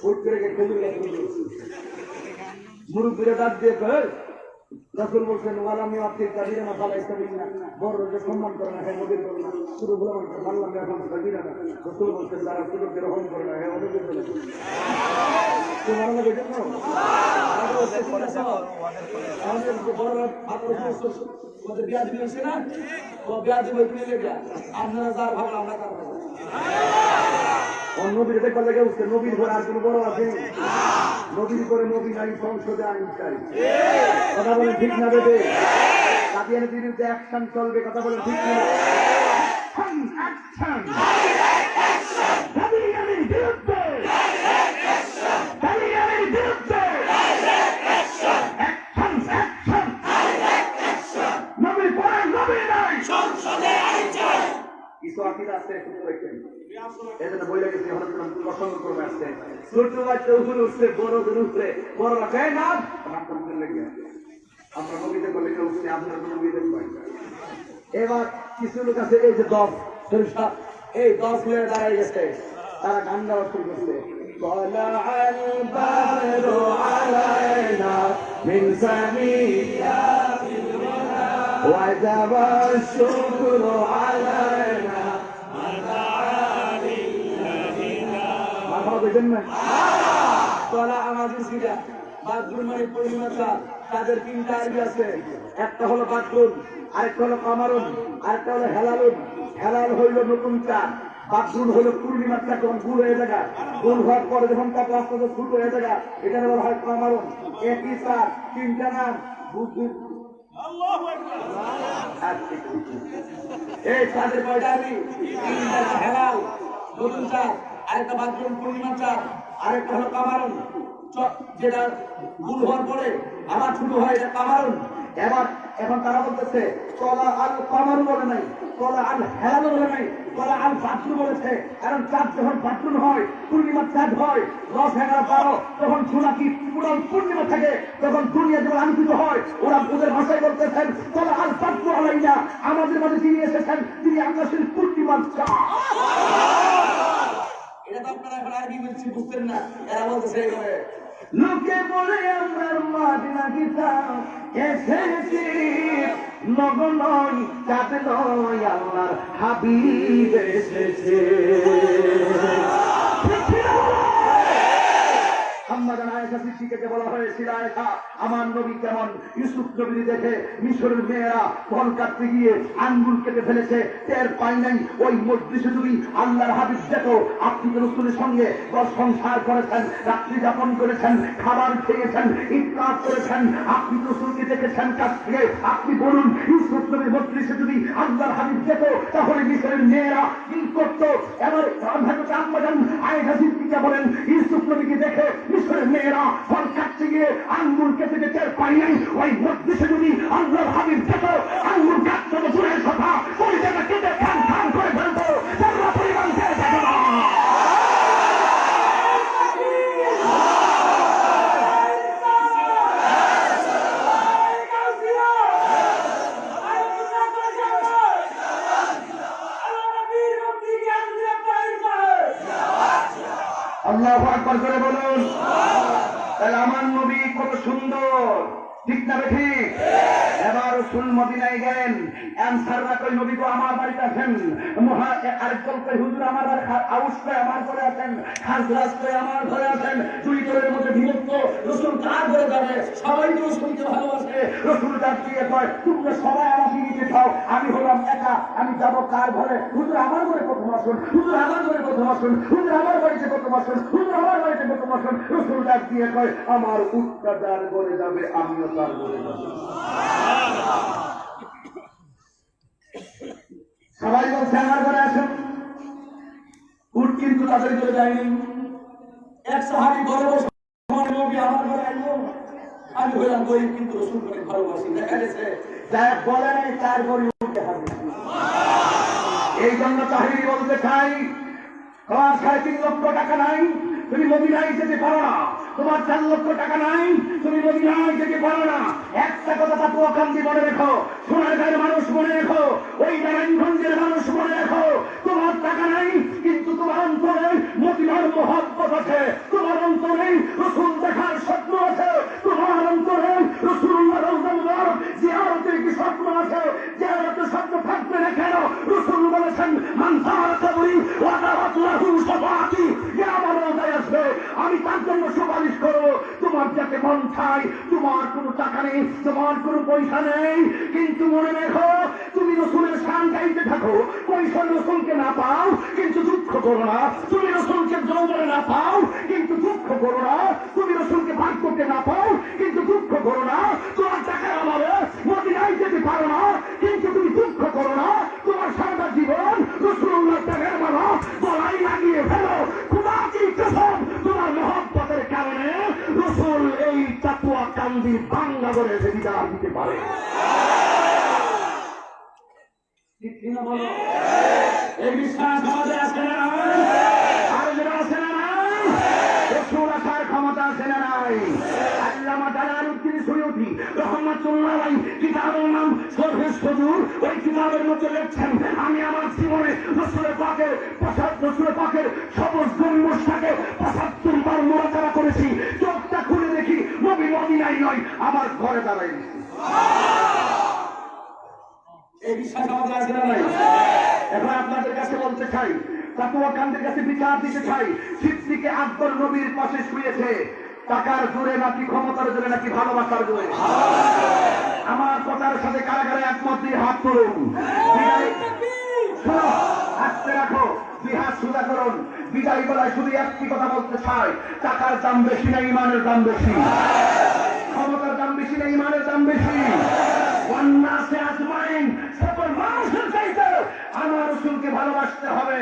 ভোট করে খেজুর গাছ মুরব্বীরা ডাক দিয়ে রাসূল বলছেন ওয়ালামি আপনি কাদিরা না তালা ইসলামিন না বড়দের সম্মান করে না হ্যাঁ নবীর করে না শুরু বলে বলছেন আল্লাহ এখন কাদিরা না রাসূল বলছেন তারা ছোটদের রহম করে না হ্যাঁ নবীর করে তোমার লাগে দেখো আমাদের বড়রা আমাদের ব্যাজ দিয়েছে না ও ব্যাজ বইতে লেগে আপনারা যার ভালো আমরা তার ভালো নবীর দেখবার লেগে উঠছে নবীর ঘরে আর কোনো বড় আছে নবীর করে নবী নাই সংসদে আইন চাই কথা বলে ঠিক না দেবে কাদিয়ানের বিরুদ্ধে অ্যাকশন চলবে কথা বলে ঠিক না কাদিয়ানের বিরুদ্ধে নবীর পরে নবী নাই সংসদে আইন চাই কিছু আকিদা আছে এজন্য বইলে গেছে প্রসঙ্গ করবে আসছে ছোট বাচ্চা উপরে উঠছে বড়দের উঠছে বড়রা গায়ে না লেগে আমরা নবীদের বলে উঠছে আপনার নবীদের পাই এবার কিছু লোক আছে এই যে 10 এই 10 মিনিট দাঁড়ায় গেছে তারা গান গাওয়া শুরু করছে طلع البدر علينا من ثنيات الوداع وجب الشكر علينا তাদের তিনটা আরবি আছে একটা হলো বাথরুম আরেকটা হলো কামারুন আরেকটা হলো হেলালুন হেলাল হইল নতুন চা বাথরুম হলো পূর্ণিমার চা যখন গুল হয়ে যায় গুল হওয়ার পরে যখন তার রাস্তা ছোট হয়ে যায় এখানে বলা হয় কামারুন একই চা তিনটা নাম এই চাঁদের কয়টা আরবি হেলাল নতুন চা আরেকটা বাথরুম পূর্ণিমার চা আরেকটা হলো কামারুন, যেটা ভুল হওয়ার পরে আবার শুরু হয়, এটা কামারুন। এখন তারা বলতেছে তলা আল কামারু বলে নাই, তলা আল হেলাল বলে নাই, তলা আল বাথরুম বলেছে। কারণ চাঁদ যখন বাথরুম হয়, পূর্ণিমার চাঁদ হয় 10, 11, 12, তখন জোনাকি পুরো পূর্ণিমা থেকে তখন দুনিয়া যেমন আলোকিত হয়, ওরা ওদের ভাষায় বলতেছেন তলা আল বাথরুম আলাইনা, আমাদের মাঝে যিনি এসেছেন তিনি আকাশের পূর্ণিমার চাঁদ। এটা তো আপনারা এখন আরবি বলছি বুঝতেন না, এরা বলতেছে এইভাবে লোকে বলে আমরা মাদিনা গীতা এসেছি, নগ নয় চাঁদ নয় আল্লাহর হাবিব এসেছে। বলা হয়েছিল আয়েশা, আমার নবী কেমন ইউসুফ নবী দেখে মিশরের মেয়েরা ফল কাটতে গিয়ে আঙ্গুল কেটে ফেলেছে, টের পাই নাই। ওই মজলিসে যদি আল্লাহর হাবিব দেখো, আপনি তো রসুলের সঙ্গে সংসার করেছেন, রাত্রি যাপন করেছেন, খাবার খেয়েছেন, ইফতার করেছেন, আপনি তো রসুলকে দেখেছেন কাছ থেকে। আপনি বলুন ইউসুফ নবীর মজলিসে যদি আল্লাহর হাবিব দেখো, তাহলে মিশরের মেয়েরা কি করতো? এবার আয়েশা সিদ্দিকা বলেন ইউসুফ নবীকে দেখে মিশরের মেয়েরা ফল কাটতে গিয়ে আঙ্গুল কেটে যেতে পাই নাই। ওই মজলিসে যদি আল্লাহর হাবিব দেখো, আঙ্গুল কাটতে তো দূরের কথা, ওই জায়গা কেটে খান খান করে ফেলতো, তারা পরিমাণ ছেড়ে থাকে না। আল্লাহু আকবার করে বলুন। তাহলে আমার নবী কত সুন্দর, ঠিক না ঠিক? এবার রসুল মদিনায় গেলেন, অ্যান্সাররা কই নবী গো আমার বাড়িতে আছেন, আরেকজন কই হুজুর আমার বাড়ি, আউস কই আমার ঘরে আছেন, খাজরাজ কই আমার ঘরে আছেন। দুই দলের মধ্যে বিভক্ত। রসুল কার ঘরে যাবে? সবাই তো রসুলকে ভালোবাসে। রসুল ডাক দিয়ে কয় তোমরা সবাই আমাকে নিতে চাও, আমি হলাম একা, আমি যাব কার ঘরে? হুজুর আমার ঘরে প্রথম আসুন, হুজুর আমার ঘরে প্রথম আসুন, হুজুর আমার বাড়িতে প্রথম আসুন, হুজুর আমার বাড়িতে প্রথম আসুন। রসুল ডাক দিয়ে কয় আমার উটটা যার ঘরে যাবে আমিও তার ঘরে যাব। সবাই বলছে আমার ঘরে আসুন, উট কিন্তু তাদের ঘরে যায়নি। এক সাহাবী ঘরে বসে নবী আমার ঘরে আইলো, আমি হইলাম গরিব কিন্তু রসুল করে ভালোবাসি। দেখা গেছে যারা বলে নাই তার ঘরে উঠে হবে। এই জন্য তাহিরি বলতে চাই, তোমার 3.5 লক্ষ টাকা নাই, তুমি মদিনায় যেতে পারো না। তোমার 4 লক্ষ টাকা নাই, তুমি মদিনায় যেতে পারো না। একটা কথা তাকুয়া কান্দি মনে রেখো, সোনারগাঁয়ের মানুষ মনে রেখো, ওই নারায়ণগঞ্জের মানুষ মনে রেখো, তোমার টাকা নাই কিন্তু তোমার অন্তরে মদিনার মহব্বত আছে, তোমার অন্তরে রসুল দেখার স্বপ্ন আছে, তোমার অন্তরে রসুল্লাহ রওজা মুবারক জিয়ারতের কি স্বপ্ন আছে। জিয়ারতের স্বপ্ন থাকবে না কেন? রসুল বলেছেন মান যারা কবরি ওয়া দারাত লাহু শাফাআতি, যে আমার রওজায় আসবে আমি তার জন্য সুপারিশ করবো। তোমার যাকে মন চাই, তোমার কোনো টাকা নেই, তোমার কোনো পয়সা নেই, কিন্তু মনে রেখো তুমি রসুলের শান গাইতে থাকো, পয়সা রসুলকে না পাও কিন্তু দুঃখ করো না। তুমি রসুলকে যৌবনে না পাও কিন্তু দুঃখ করো না। তুমি রসুলকে ভাগ করতে না পাও কিন্তু দুঃখ করো না। তোমার টাকার অভাবে মদিনায় যেতে পারো না কিন্তু তুমি দুঃখ করো না। তোমার সারা জীবন রসুল্লাহ টাকার মালা গলায় লাগিয়ে ফেলো। খোদা কি কসম, তোমার মহব্বতের কারণে রসুল এই তাকুয়া কান্দি ভাঙ্গা করে বিদায় দিতে পারে। এই বিশ্বাস আমাদের আছে না? আর যারা আছে না নাই? রসুল আসার ক্ষমতা আছে না নাই? আল্লামা জালালউদ্দিন সুয়ুতী রাহমাতুল্লাহ আলাইহি কিতাবের নাম শরহে সদুর, ওই কিতাবের মধ্যে লিখছেন আমি আমার জীবনে রসুলের পাকের সবুজ গম্বুজটাকে 75 বার মোরাকাবা করেছি। চোখটা খুলে দেখি নবী মদিনায় নয়, আমার ঘরে দাঁড়াই দিচ্ছি। এই বিশ্বাস আমাদের আছে না নাই? এখন আপনাদের কাছে বলতে চাই, তাকুয়া কান্দের কাছে বিচার দিতে চাই, সিদ্দিকে আকবর নবীর পাশে শুয়েছে টাকার জোরে নাকি ক্ষমতার জোরে নাকি ভালোবাসার জোরে? আমার কথার সাথে কারাগারে একমত দিয়ে হাত তুলুন। হাতে রাখো, দুই হাত সোজা করুন। বিদায় বেলায় শুধু একটি কথা বলতে চাই, টাকার দাম বেশি না ইমানের দাম বেশি? ক্ষমতার দাম বেশি না ইমানের দাম বেশি? সকল মানুষের চাইতে আমার রসুলকে ভালোবাসতে হবে।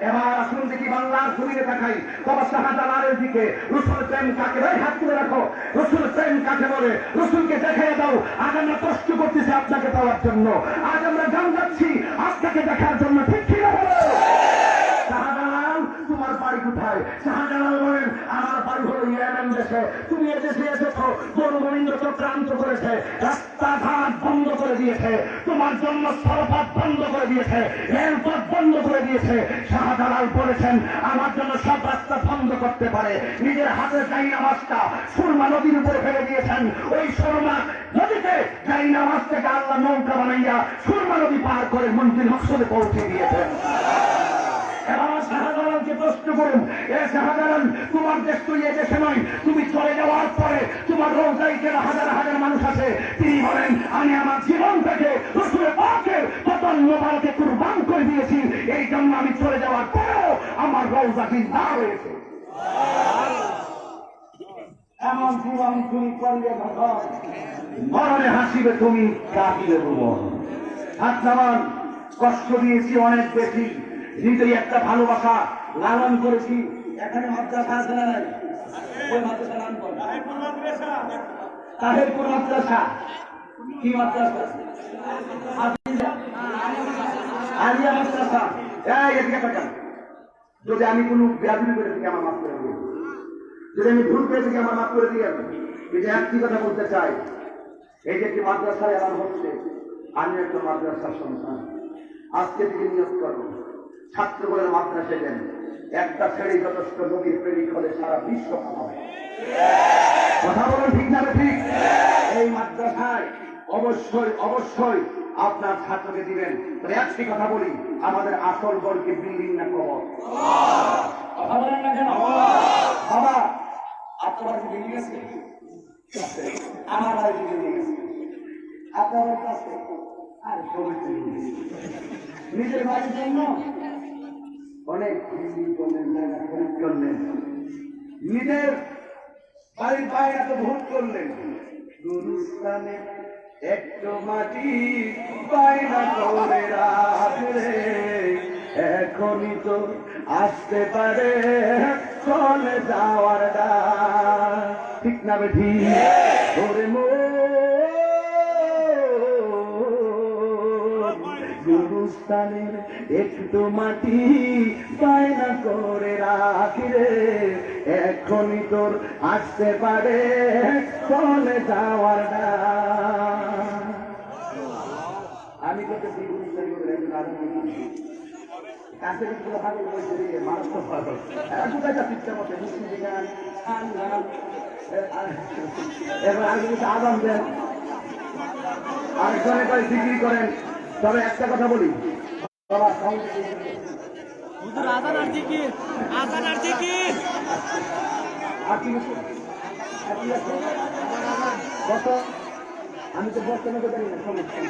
এবার আসুন দেখি বাংলার জমিনে দেখাই বাবা শাহজালালের দিকে। রসুল প্রেম কাকে বলে? হাত তুলে রাখো। রসুল প্রেম কাকে বলে? রসুলকে দেখাই দাও। আজ আমরা কষ্ট করতেছি আপনাকে পাওয়ার জন্য, আজ আমরা গান যাচ্ছি আপনাকে দেখার জন্য, ঠিক ঠিক বলো। শাহজালাল তোমার বাড়ি কোথায়? শাহজালাল বলেন আমার বাড়ি হলো ইয়েমেন দেশে। তুমি এদেশে এসেছো, বড় রবীন্দ্র চক্রান্ত করেছে, রাস্তাঘাট বন্ধ করে দিয়েছে, তোমার জন্য স্থলপথ বন্ধ করে দিয়েছে, রেলপথ বন্ধ করে দিয়েছে। শাহজালাল বলেছেন আমার জন্য সব রাস্তা বন্ধ করতে পারে। নিজের হাতে জায়নামাজটা সুরমা নদীর উপরে ফেলে দিয়েছেন। ওই সুরমা নদীতে জায়নামাজ থেকে আল্লাহ নৌকা বানাইয়া সুরমা নদী পার করে মন্দির মকসদে পৌঁছে দিয়েছেন। এবার শাহজালালকে প্রশ্ন করুন, এ শাহজালাল তোমার দেশ তো এ দেশে নয়, তুমি চলে যাওয়ার পরে তোমার রোজায় যারা হাজার হাজার মানুষ আছে, তিনি বলেন আমি আমার জীবনটাকে রসুলের পাকের পতন মোবারকে কুরবান করে দিয়েছি, এই জন্য আমি চলে যাওয়ার পরেও আমার রোজা জিন্দা রয়েছে। এমন জীবন তুমি করলে মরণে হাসিবে তুমি, কাঁদিবে ভুবন। হাত নামান, কষ্ট দিয়েছি অনেক বেশি, নিজেই একটা ভালোবাসা লালন করেছি। এখানে মাদ্রাসা আছে না নাই? ওই মাদ্রাসা নাম কর তাহেরপুর মাদ্রাসা। কি মাদ্রাসা? আলিয়া মাদ্রাসা। এই এদিকে তাকান। যদি আমি কোনো ব্যাধি করে থাকি আমার মাফ করে দিয়ে, যদি আমি ভুল করে থাকি আমার মাফ করে দিয়ে। এই যে একটি কথা বলতে চাই, এই যে একটি মাদ্রাসায় এমন হচ্ছে, আমি একটা মাদ্রাসার সন্তান। আজকে থেকে নিয়োগ করবো ছাত্র বলে মাদ্রাসায় দেন, একটা ছেড়ে যথেষ্ট নদীর প্রেমিক হলে সারা বিশ্ব হবে। কথা বলুন ঠিক না ঠিক? এই মাদ্রাসায় অবশ্যই অবশ্যই আপনার ছাত্রকে দিবেন। তবে একটি কথা বলি, আমাদের আসল গড়কে বিল্ডিং না কবর। কথা বলেন না কেন? বাবা আপনার বাড়িতে বিল্ডিং আছে? আমার বাড়িতে বিল্ডিং আছে। আপনার বাড়িতে আছে? আর নিজের বাড়ির জন্য অনেক করলেন, জায়গা খরিদ করলেন, নিজের বাড়ির বাইরে এত ভোট করলেন, গুরুস্থানে একটু মাটি বায়না করে রাখলে এখনই তো আসতে পারে চলে যাওয়ার ডাক। ঠিক না বেঠি? ওরে গুরুস্থানের একটু মাটি বায়না করে রাখিরে এখনই তোর আসতে পারে চলে যাওয়ার ডাক। আমি কত কাছে মানুষ তো কোথায় যাচ্ছে ইচ্ছা মতো মুসলিম গান এবার আর কিছু আদান দেন, আরেকজনে করে বিক্রি করেন। তবে একটা কথা বলি, কত আমি তো বর্তমানে জানি না সমস্যা।